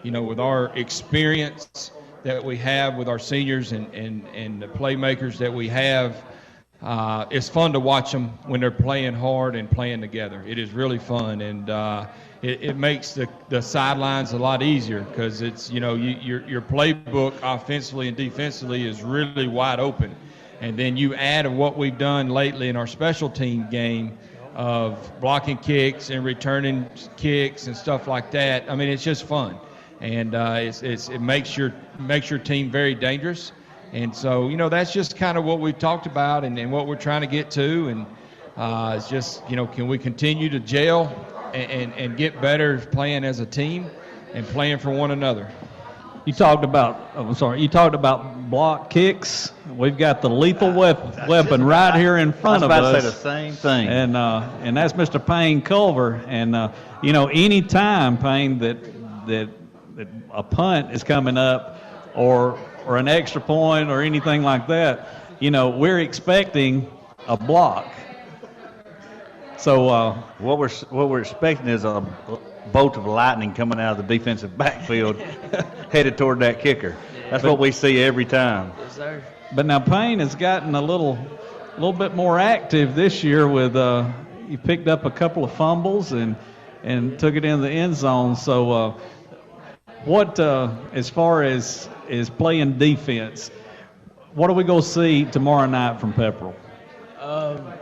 With our experience that we have with our seniors and the playmakers that we have, it's fun to watch them when they're playing hard and playing together. It is really fun, and it makes the sidelines a lot easier because it's your playbook offensively and defensively is really wide open, and then you add what we've done lately in our special team game of blocking kicks and returning kicks and stuff like that. It's just fun. And it makes your team very dangerous, and so that's just kind of what we've talked about and what we're trying to get to, and it's just can we continue to gel and get better playing as a team and playing for one another. You talked about block kicks. We've got the lethal weapon right here in front of us. I was about to say the same thing. And that's Mr. Payne Culver, and any time, Payne, that a punt is coming up or an extra point or anything like that, we're expecting a block. So what we're expecting is a bolt of lightning coming out of the defensive backfield headed toward that kicker. That's what we see every time. Yes, sir. But now Payne has gotten a little bit more active this year with he picked up a couple of fumbles and took it in the end zone. So what as far as playing defense, what are we going to see tomorrow night from Pepperell?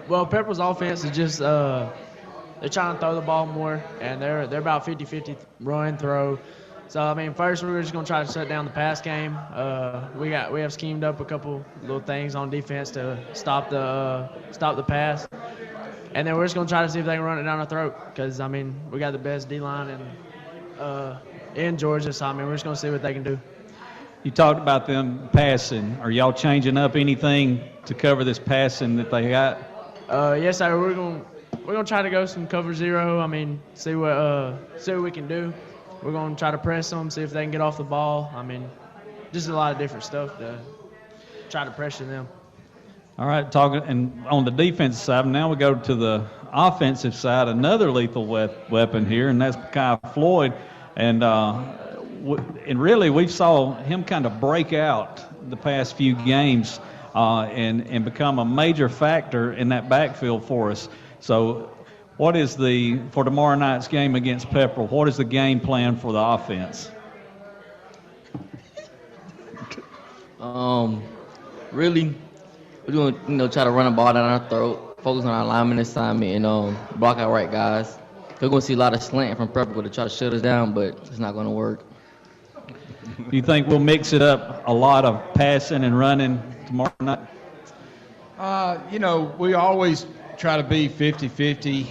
Well, Pepperell's offense is just they're trying to throw the ball more, and they're about 50-50 run throw. So first we're just going to try to shut down the pass game. We have schemed up a couple little things on defense to stop the pass, and then we're just going to try to see if they can run it down our throat because we got the best D line in Georgia. So we're just going to see what they can do. You talked about them passing. Are y'all changing up anything to cover this passing that they got? Yes, sir. We're gonna try to go some cover zero. See what we can do. We're gonna try to press them, see if they can get off the ball. Just a lot of different stuff to try to pressure them. All right, talking and on the defensive side. Now we go to the offensive side. Another lethal weapon here, and that's Kai Floyd. And really, we saw him kind of break out the past few games and become a major factor in that backfield for us. So what is for tomorrow night's game against Pepperell, what is the game plan for the offense? Really, we're going to try to run the ball down our throat, focus on our lineman assignment, and block our right guys. We're going to see a lot of slant from Pepperell to try to shut us down, but it's not going to work. Do you think we'll mix it up a lot of passing and running tomorrow night? We always try to be 50-50,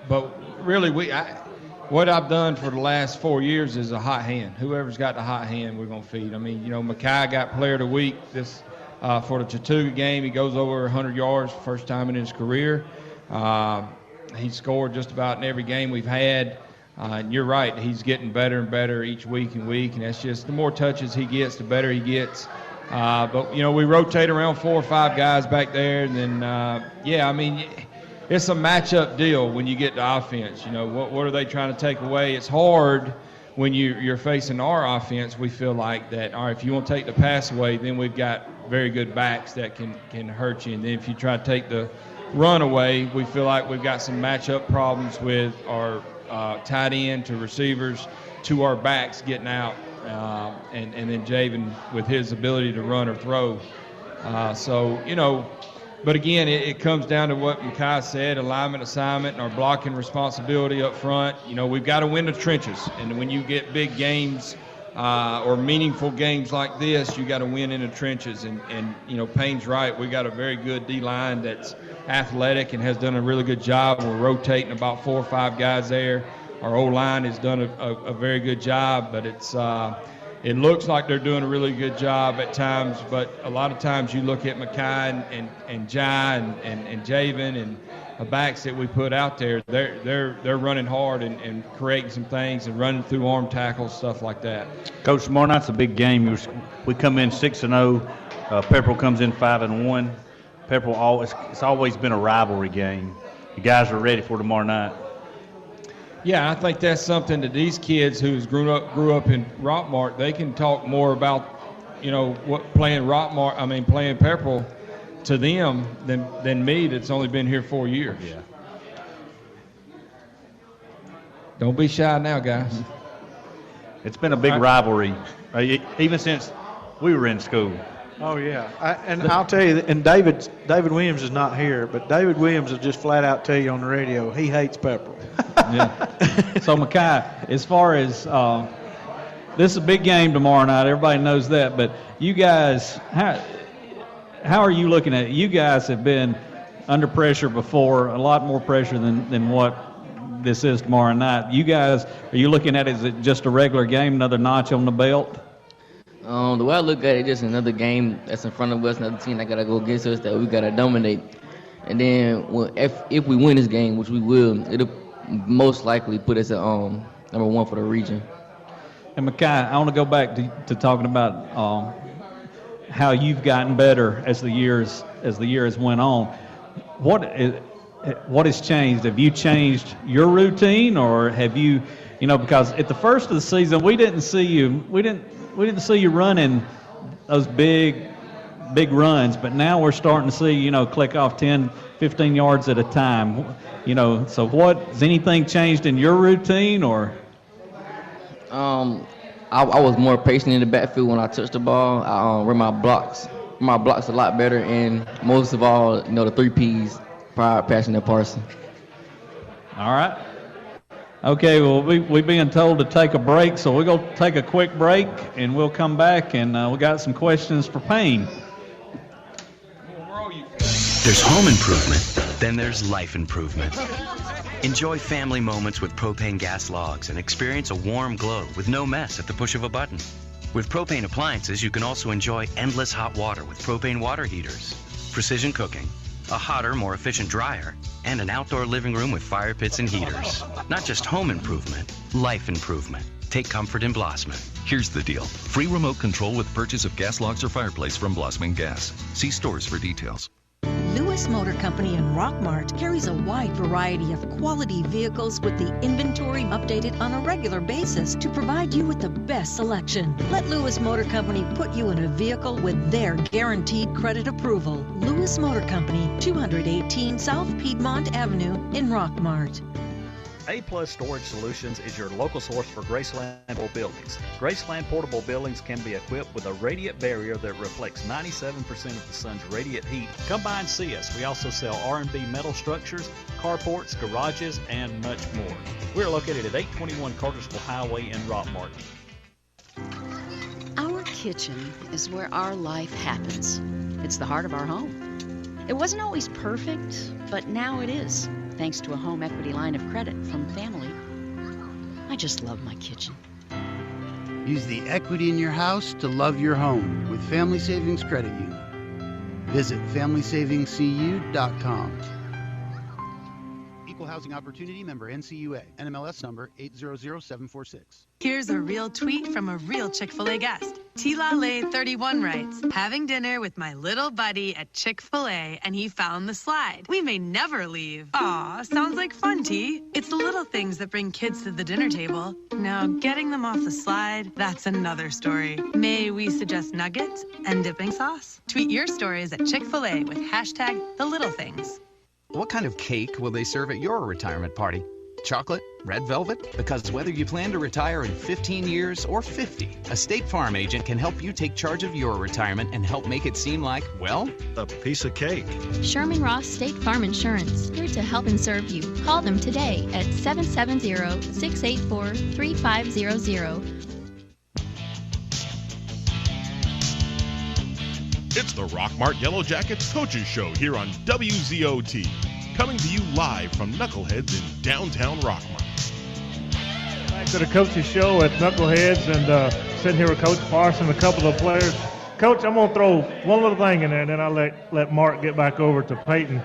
but really what I've done for the last 4 years is a hot hand. Whoever's got the hot hand, we're going to feed. Mackay got player of the week this for the Chattooga game. He goes over 100 yards, first time in his career. He scored just about in every game we've had. And you're right, he's getting better and better each week and week, and that's just the more touches he gets, the better he gets. But, you know, we rotate around 4 or 5 guys back there, and then, I mean, it's a matchup deal when you get to offense. You know, what are they trying to take away? It's hard when you're facing our offense. We feel like that, all right, if you want to take the pass away, then we've got very good backs that can hurt you. And then if you try to take the run away, we feel like we've got some matchup problems with our tight end to receivers to our backs getting out, and then Javen with his ability to run or throw. So, you know, but again, it comes down to what Mekhi said, alignment, assignment, and our blocking responsibility up front. You know, we've got to win the trenches. And when you get big games or meaningful games like this, you got to win in the trenches. And, you know, Payne's right. We got a very good D-line that's athletic and has done a really good job. We're rotating about 4 or 5 guys there. Our O-line has done a very good job, but it looks like they're doing a really good job at times. But a lot of times you look at Mekhi and Jai and Javen and the backs that we put out there, they're running hard and creating some things and running through arm tackles, stuff like that. Coach, tomorrow night's a big game. We come in 6-0. Pepperell comes in 5-1. Pepperell it's always been a rivalry game. You guys are ready for tomorrow night. Yeah, I think that's something that these kids who grew up in Rockmart, they can talk more about, you know, what playing Pepperell to them than me that's only been here 4 years. Yeah. Don't be shy now, guys. It's been a big rivalry, even since we were in school. Oh, yeah. I'll tell you, and David Williams is not here, but David Williams will just flat out tell you on the radio he hates Pepperell. Yeah. So, Mekhi, as far as this is a big game tomorrow night, everybody knows that, but you guys, how are you looking at it? You guys have been under pressure before, a lot more pressure than what this is tomorrow night. You guys, are you looking at it as just a regular game, another notch on the belt? The way I look at it, just another game that's in front of us, another team that got to go against us that we got to dominate. And then if we win this game, which we will, it'll most likely put us at number 1 for the region. And Mekhi, I want to go back to talking about how you've gotten better as the year has went on. What has changed? Have you changed your routine, or have you, because at the first of the season we didn't see you running those big runs, but now we're starting to see, click off 10, 15 yards at a time. So has anything changed in your routine, or? I was more patient in the backfield when I touched the ball. I ran my blocks a lot better, and most of all, the 3 Ps, pride, passion, and Parson. All right. Okay, well, we're being told to take a break, so we're going to take a quick break, and we'll come back, and we got some questions for Payne. There's home improvement, then there's life improvement. Enjoy family moments with propane gas logs and experience a warm glow with no mess at the push of a button. With propane appliances, you can also enjoy endless hot water with propane water heaters, precision cooking, a hotter, more efficient dryer, and an outdoor living room with fire pits and heaters. Not just home improvement, life improvement. Take comfort in Blossman. Here's the deal. Free remote control with purchase of gas logs or fireplace from Blossman Gas. See stores for details. Lewis Motor Company in Rockmart carries a wide variety of quality vehicles with the inventory updated on a regular basis to provide you with the best selection. Let Lewis Motor Company put you in a vehicle with their guaranteed credit approval. Lewis Motor Company, 218 South Piedmont Avenue in Rockmart. A-Plus Storage Solutions is your local source for Graceland Portable Buildings. Graceland Portable Buildings can be equipped with a radiant barrier that reflects 97% of the sun's radiant heat. Come by and see us. We also sell R&B metal structures, carports, garages, and much more. We're located at 821 Cartersville Highway in Rockmart. Our kitchen is where our life happens. It's the heart of our home. It wasn't always perfect, but now it is. Thanks to a home equity line of credit from family. I just love my kitchen. Use the equity in your house to love your home with Family Savings Credit Union. Visit FamilySavingsCU.com. Equal Housing Opportunity member NCUA. NMLS number 800746. Here's a real tweet from a real Chick-fil-A guest. T-La-Lay31 writes, having dinner with my little buddy at Chick-fil-A and he found the slide. We may never leave. Aw, sounds like fun, T. It's the little things that bring kids to the dinner table. Now, getting them off the slide, that's another story. May we suggest nuggets and dipping sauce? Tweet your stories at Chick-fil-A with #TheLittleThings. What kind of cake will they serve at your retirement party? Chocolate? Red velvet? Because whether you plan to retire in 15 years or 50, a State Farm agent can help you take charge of your retirement and help make it seem like, well, a piece of cake. Sherman Ross State Farm Insurance, here to help and serve you. Call them today at 770-684-3500. It's the Rockmart Yellow Jackets Coaches Show here on WZOT. Coming to you live from Knuckleheads in downtown Rockmart. Back to the Coaches Show at Knuckleheads, and sitting here with Coach Parson, a couple of players. Coach, I'm going to throw one little thing in there, and then I'll let Mark get back over to Peyton.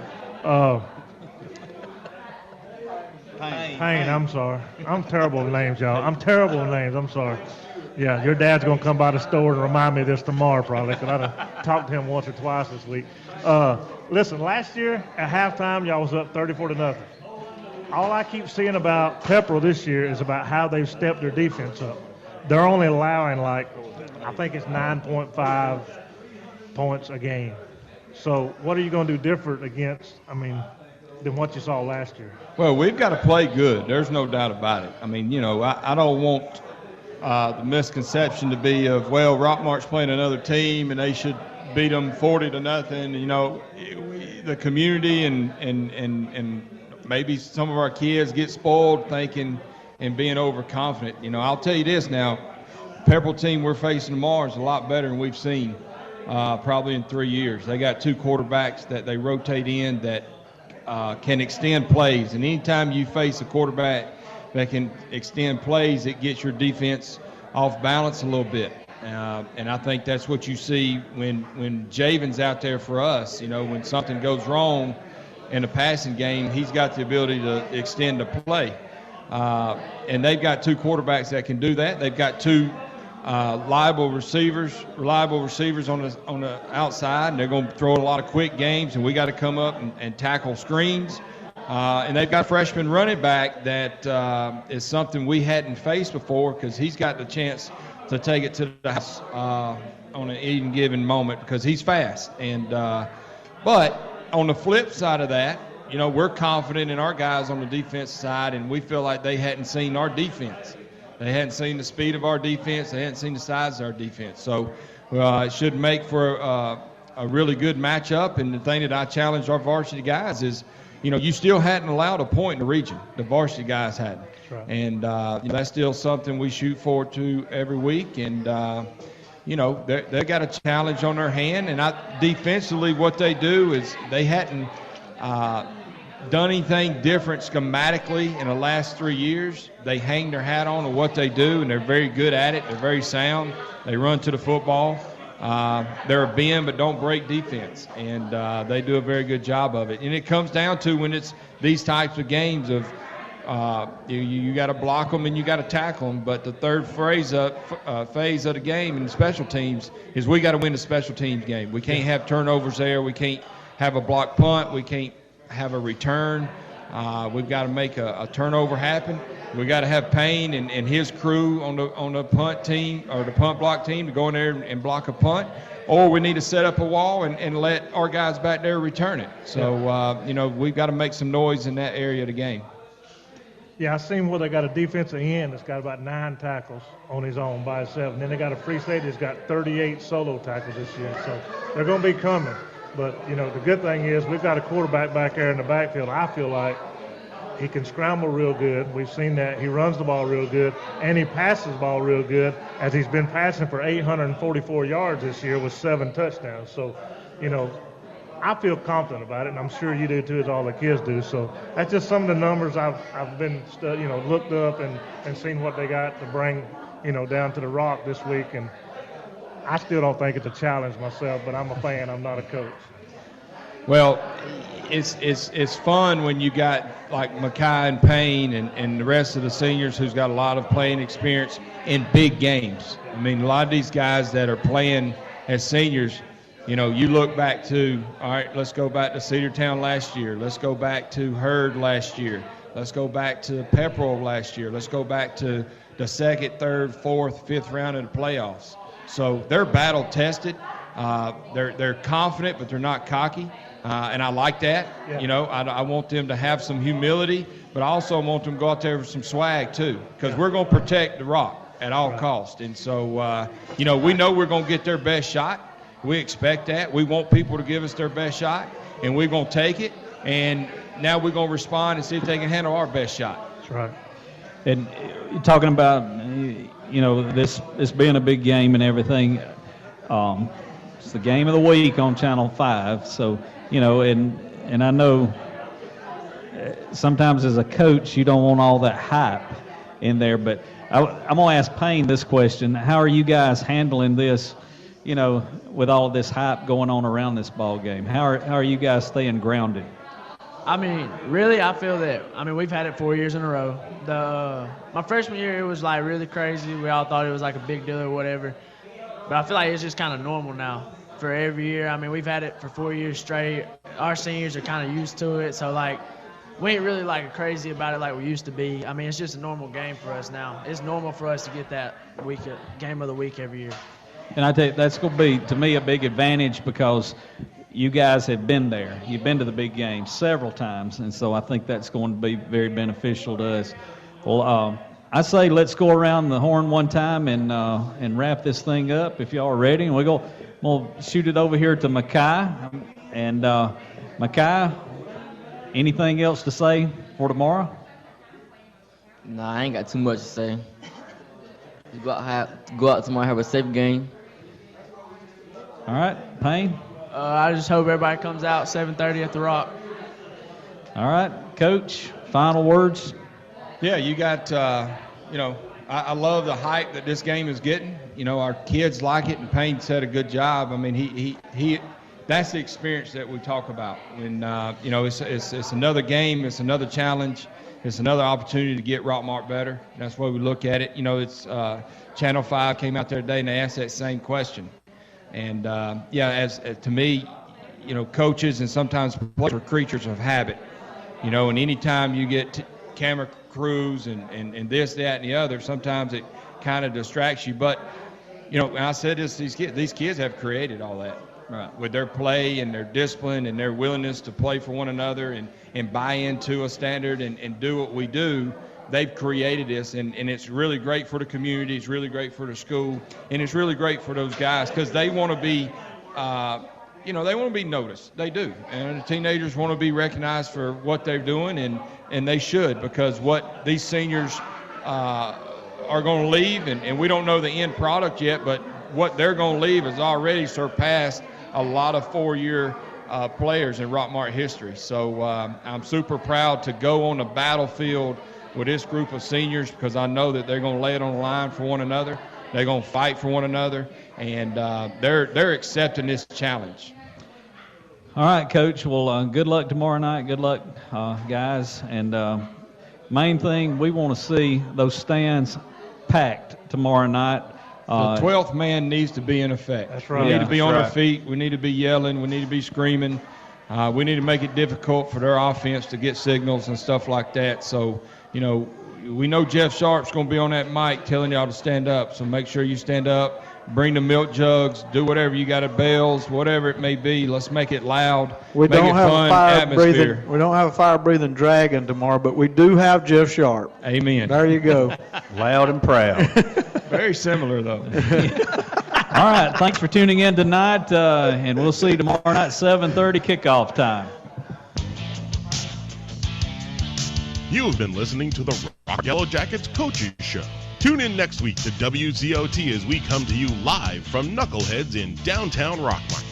Payne, I'm sorry. I'm terrible with names, y'all. I'm terrible with names. I'm sorry. Yeah, your dad's going to come by the store and remind me of this tomorrow probably, because I done talked to him once or twice this week. Listen, last year at halftime, y'all was up 34-0. All I keep seeing about Pepperell this year is about how they've stepped their defense up. They're only allowing, I think it's 9.5 points a game. So what are you going to do different than what you saw last year? Well, we've got to play good. There's no doubt about it. I don't want the misconception to be of, well, Rockmart's playing another team and they should beat them 40-0. The community and maybe some of our kids get spoiled thinking and being overconfident. I'll tell you this now, Pepperell team we're facing tomorrow is a lot better than we've seen probably in 3 years. They got two quarterbacks that they rotate in that can extend plays, and anytime you face a quarterback that can extend plays, it gets your defense off balance a little bit. And I think that's what you see when Javen's out there for us. When something goes wrong in the passing game, he's got the ability to extend the play. And they've got two quarterbacks that can do that. They've got two reliable receivers on the outside, and they're going to throw a lot of quick games, and we got to come up and tackle screens. And they've got a freshman running back that is something we hadn't faced before, because he's got the chance to take it to the house on an even given moment because he's fast. And but on the flip side of that, we're confident in our guys on the defense side, and we feel like they hadn't seen our defense. They hadn't seen the speed of our defense. They hadn't seen the size of our defense. So it should make for a really good matchup. And the thing that I challenged our varsity guys is, you still hadn't allowed a point in the region. The varsity guys hadn't. That's right. And that's still something we shoot forward to every week. And, they got a challenge on their hand. And defensively, what they do is they hadn't done anything different schematically in the last 3 years. They hang their hat on what they do, and they're very good at it. They're very sound. They run to the football. They're a bend but don't break defense, and they do a very good job of it. And it comes down to when it's these types of games of you got to block them and you got to tackle them. But the third phase of the game in the special teams is we got to win the special teams game. We can't have turnovers there. We can't have a block punt. We can't have a return. We've got to make a turnover happen. We got to have Payne and his crew on the punt team or the punt block team to go in there and block a punt, or we need to set up a wall and let our guys back there return it. So we've got to make some noise in that area of the game. Yeah, I seen where they got a defensive end that's got about 9 tackles on his own by himself, and then they got a free safety that's got 38 solo tackles this year. So they're going to be coming. But, the good thing is we've got a quarterback back there in the backfield. I feel like he can scramble real good. We've seen that. He runs the ball real good, and he passes the ball real good, as he's been passing for 844 yards this year with 7 touchdowns. So, I feel confident about it, and I'm sure you do too, as all the kids do. So that's just some of the numbers I've been looked up and seen what they got to bring down to the Rock this week. And I still don't think it's a challenge myself, but I'm a fan. I'm not a coach. Well, it's fun when you got like Mackay and Payne and the rest of the seniors who's got a lot of playing experience in big games. I mean, a lot of these guys that are playing as seniors, you know, you look back to, all right, let's go back to Cedartown last year. Let's go back to Hurd last year. Let's go back to Pepperell last year. Let's go back to the second, third, fourth, fifth round of the playoffs. So they're battle tested. They're confident, but they're not cocky. And I like that. Yeah. You know, I want them to have some humility, but I also want them to go out there with some swag too, because we're going to protect the Rock at all costs. And so, you know, we know we're going to get their best shot. We expect that. We want people to give us their best shot, and we're going to take it. And now we're going to respond and see if they can handle our best shot. That's right. And you're talking about, you know, this being a big game and everything. It's the game of the week on Channel 5. So, you know, and I know sometimes as a coach you don't want all that hype in there. But I'm going to ask Payne this question. How are you guys handling this, you know, with all this hype going on around this ball game? How are you guys staying grounded? I mean, really, I feel that, I mean, we've had it 4 years in a row. My freshman year, it was, like, really crazy. We all thought it was, like, a big deal or whatever. But I feel like it's just kind of normal now for every year. I mean, we've had it for 4 years straight. Our seniors are kind of used to it. So, like, we ain't really, like, crazy about it like we used to be. I mean, it's just a normal game for us now. It's normal for us to get that game of the week every year. And I tell you, that's going to be, to me, a big advantage because you guys have been there. You've been to the big game several times, and so I think that's going to be very beneficial to us. Well, I say let's go around the horn one time and wrap this thing up if y'all are ready. And we'll shoot it over here to Mackay. And Mackay, anything else to say for tomorrow? Nah, I ain't got too much to say. Just go out tomorrow, have a safe game. All right, Payne? I just hope everybody comes out 7:30 at the Rock. All right, Coach, final words? Yeah, you got, you know, I love the hype that this game is getting. You know, our kids like it, and Payne said a good job. I mean, he that's the experience that we talk about. When, you know, it's another game, it's another challenge, it's another opportunity to get Rockmart better. That's why we look at it. You know, it's Channel 5 came out there today and they asked that same question. And, yeah, as to me, you know, coaches and sometimes players are creatures of habit. You know, and anytime you get camera crews and this, that, and the other, sometimes it kind of distracts you. But, you know, and I said this, these kids have created all that. Right. With their play and their discipline and their willingness to play for one another and buy into a standard and do what we do. They've created this, and it's really great for the community. It's really great for the school, and it's really great for those guys because they want to be, you know, they want to be noticed. They do, and the teenagers want to be recognized for what they're doing, and they should, because what these seniors are going to leave, and we don't know the end product yet, but what they're going to leave has already surpassed a lot of four-year players in Rockmart history. So I'm super proud to go on the battlefield with this group of seniors because I know that they're going to lay it on the line for one another. They're going to fight for one another, and they're accepting this challenge. All right, Coach. Well, good luck tomorrow night. Good luck, guys. And main thing, we want to see those stands packed tomorrow night. The 12th man needs to be in effect. That's right. We need to be on our feet. We need to be yelling. We need to be screaming. We need to make it difficult for their offense to get signals and stuff like that. So, you know, we know Jeff Sharp's going to be on that mic telling y'all to stand up. So make sure you stand up, bring the milk jugs, do whatever you got at bells, whatever it may be. Let's make it loud. We make don't it have fun a fire atmosphere. breathing. We don't have a fire breathing dragon tomorrow, but we do have Jeff Sharp. Amen. There you go. Loud and proud. Very similar though. All right, thanks for tuning in tonight, and we'll see you tomorrow night, 7:30 kickoff time. You have been listening to the Rock Yellow Jackets Coaches Show. Tune in next week to WZOT as we come to you live from Knuckleheads in downtown Rockmart.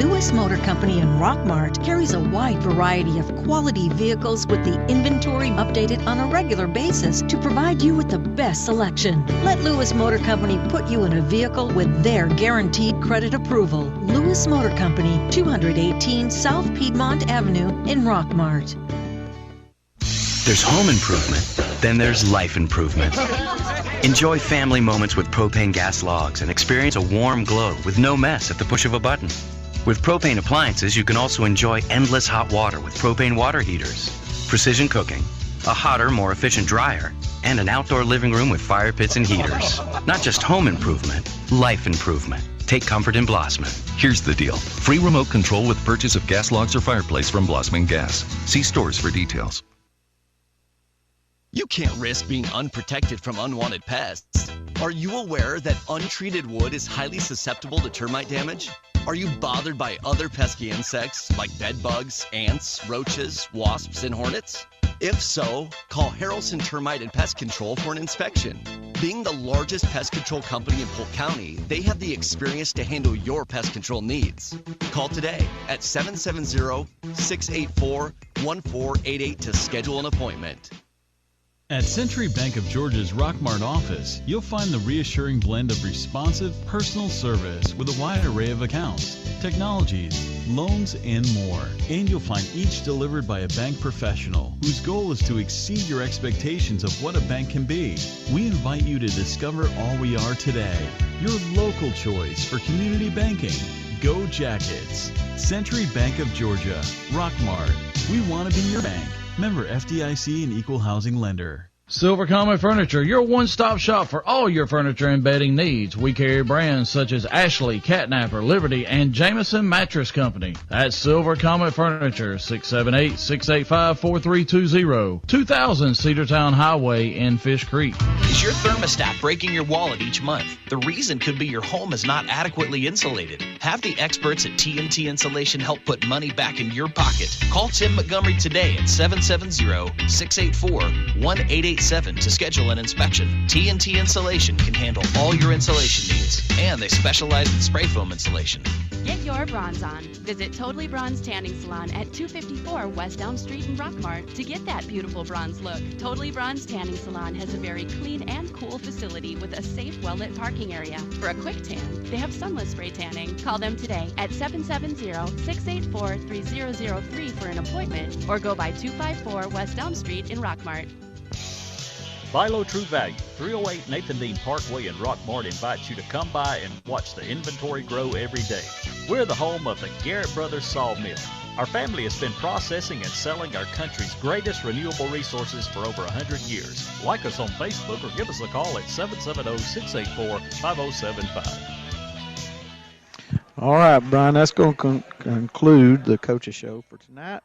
Lewis Lewis Motor Company in Rockmart carries a wide variety of quality vehicles with the inventory updated on a regular basis to provide you with the best selection. Let Lewis Motor Company put you in a vehicle with their guaranteed credit approval. Lewis Motor Company, 218 South Piedmont Avenue in Rockmart. There's home improvement, then there's life improvement. Enjoy family moments with propane gas logs and experience a warm glow with no mess at the push of a button. With propane appliances, you can also enjoy endless hot water with propane water heaters, precision cooking, a hotter, more efficient dryer, and an outdoor living room with fire pits and heaters. Not just home improvement, life improvement. Take comfort in Blossman. Here's the deal. Free remote control with purchase of gas logs or fireplace from Blossman Gas. See stores for details. You can't risk being unprotected from unwanted pests. Are you aware that untreated wood is highly susceptible to termite damage? Are you bothered by other pesky insects like bed bugs, ants, roaches, wasps, and hornets? If so, call Harrelson Termite and Pest Control for an inspection. Being the largest pest control company in Polk County, they have the experience to handle your pest control needs. Call today at 770-684-1488 to schedule an appointment. At Century Bank of Georgia's Rockmart office, you'll find the reassuring blend of responsive, personal service with a wide array of accounts, technologies, loans, and more. And you'll find each delivered by a bank professional whose goal is to exceed your expectations of what a bank can be. We invite you to discover all we are today. Your local choice for community banking. Go Jackets. Century Bank of Georgia, Rockmart. We want to be your bank. Member FDIC and Equal Housing Lender. Silver Comet Furniture, your one-stop shop for all your furniture and bedding needs. We carry brands such as Ashley, Catnapper, Liberty, and Jameson Mattress Company. That's Silver Comet Furniture, 678-685-4320, 2000 Cedartown Highway in Fish Creek. Is your thermostat breaking your wallet each month? The reason could be your home is not adequately insulated. Have the experts at TNT Insulation help put money back in your pocket. Call Tim Montgomery today at 770-684-1887 to schedule an inspection. TNT Insulation can handle all your insulation needs, and they specialize in spray foam insulation. Get your bronze on. Visit Totally Bronze Tanning Salon at 254 West Elm Street in Rockmart to get that beautiful bronze look. Totally Bronze Tanning Salon has a very clean and cool facility with a safe, well-lit parking area. For a quick tan, they have sunless spray tanning. Call them today at 770-684-3003 for an appointment, or go by 254 West Elm Street in Rockmart. Philo True Value, 308 Nathan Dean Parkway in Rockmart invites you to come by and watch the inventory grow every day. We're the home of the Garrett Brothers Sawmill. Our family has been processing and selling our country's greatest renewable resources for over 100 years. Like us on Facebook or give us a call at 770-684-5075. All right, Brian, that's going to conclude the coaches show for tonight.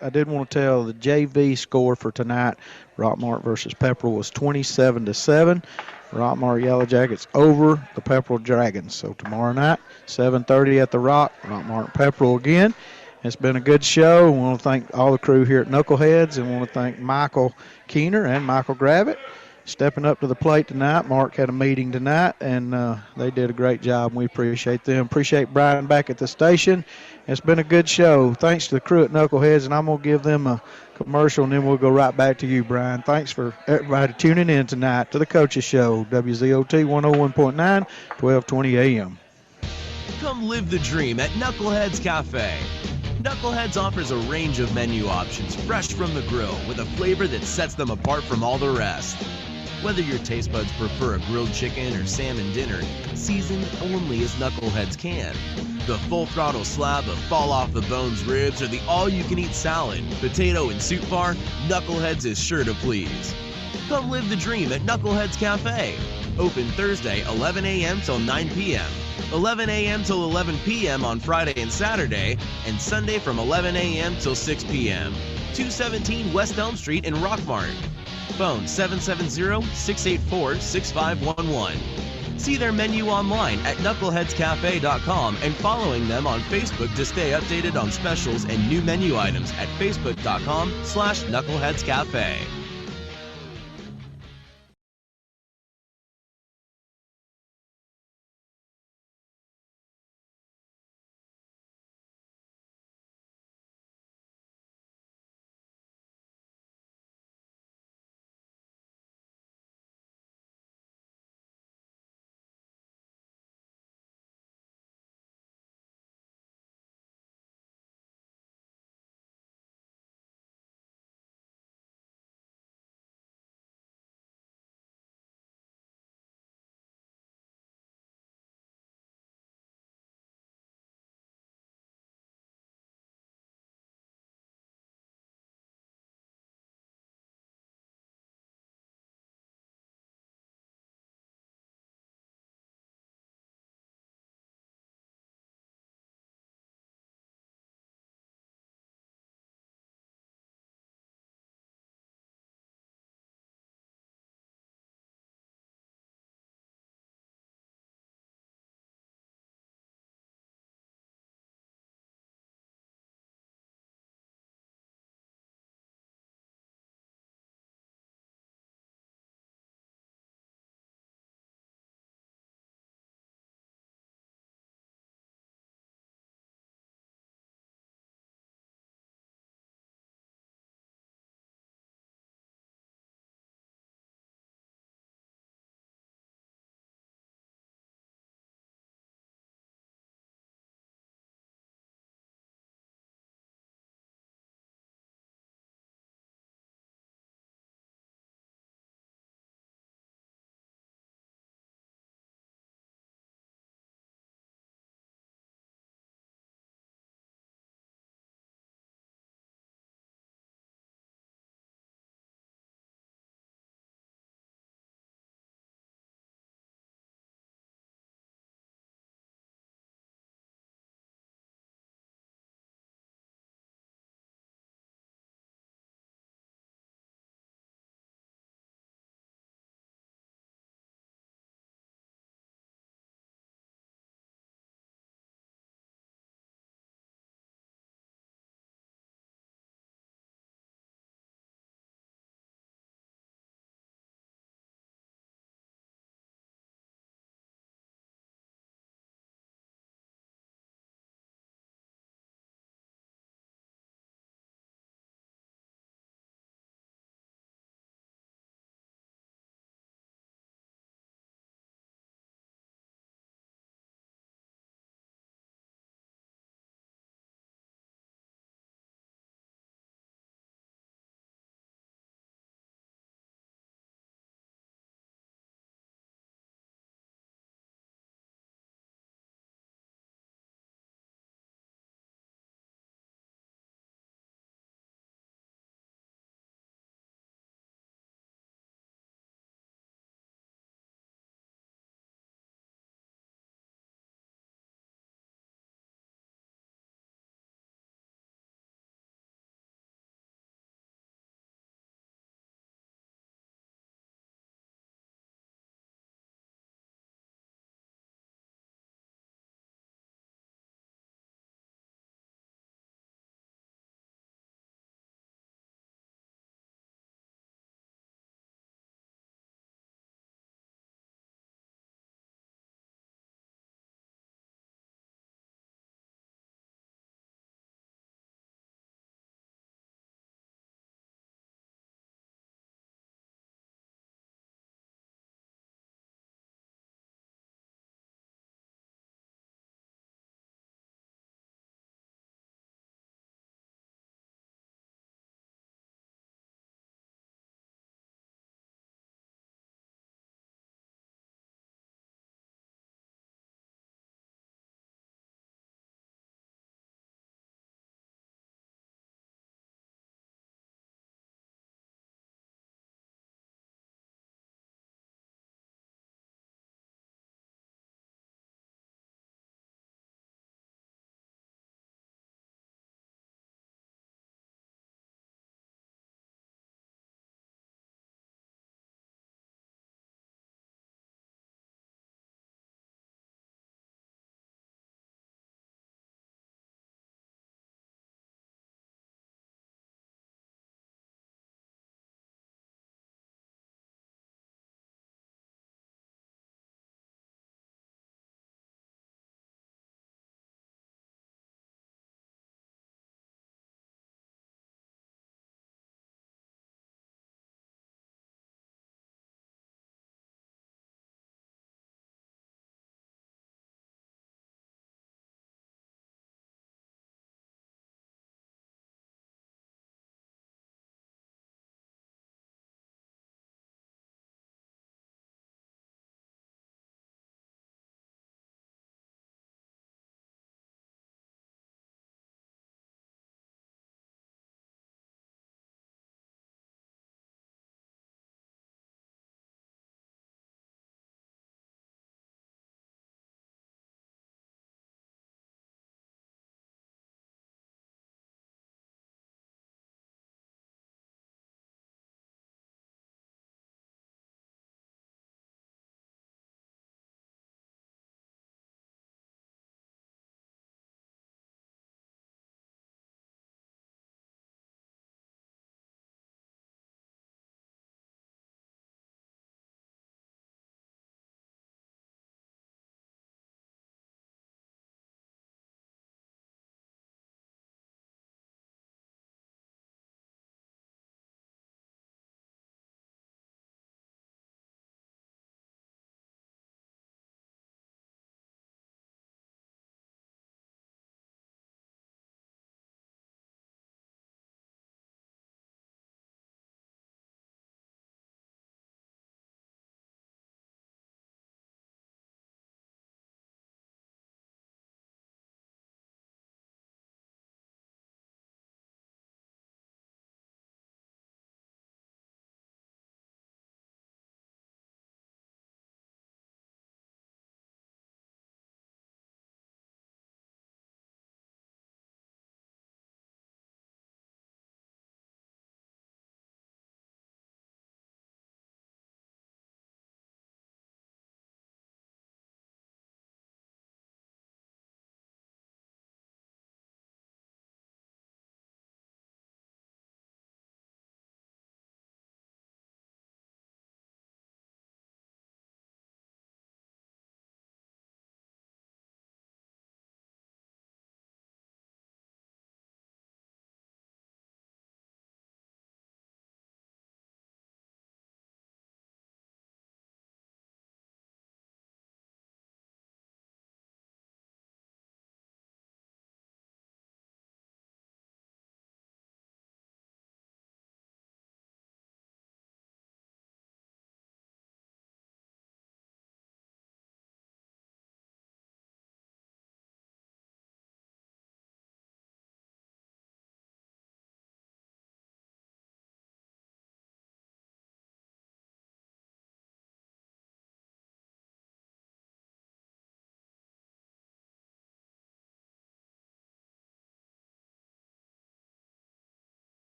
I did want to tell the JV score for tonight. Rockmart versus Pepperell was 27-7. Rockmart Yellow Jackets over the Pepperell Dragons. So tomorrow night, 7:30 at the Rock, Rockmart Pepperell again. It's been a good show. We want to thank all the crew here at Knuckleheads, and want to thank Michael Keener and Michael Gravitt stepping up to the plate tonight. Mark had a meeting tonight, and they did a great job, and we appreciate them. Appreciate Brian back at the station. It's been a good show. Thanks to the crew at Knuckleheads, and I'm going to give them a commercial, and then we'll go right back to you, Brian. Thanks for everybody tuning in tonight to the Coaches Show, WZOT 101.9, 1220 a.m. Come live the dream at Knuckleheads Cafe. Knuckleheads offers a range of menu options fresh from the grill with a flavor that sets them apart from all the rest. Whether your taste buds prefer a grilled chicken or salmon dinner, seasoned only as Knuckleheads can. The full throttle slab of fall off the bones ribs or the all-you-can-eat salad, potato and soup bar, Knuckleheads is sure to please. Come live the dream at Knuckleheads Cafe. Open Thursday 11 a.m. till 9 p.m. 11 a.m. till 11 p.m. on Friday and Saturday, and Sunday from 11 a.m. till 6 p.m. 217 West Elm Street in Rockmart. Phone 770-684-6511. See their menu online at knuckleheadscafe.com and following them on Facebook to stay updated on specials and new menu items at facebook.com/knuckleheadscafe.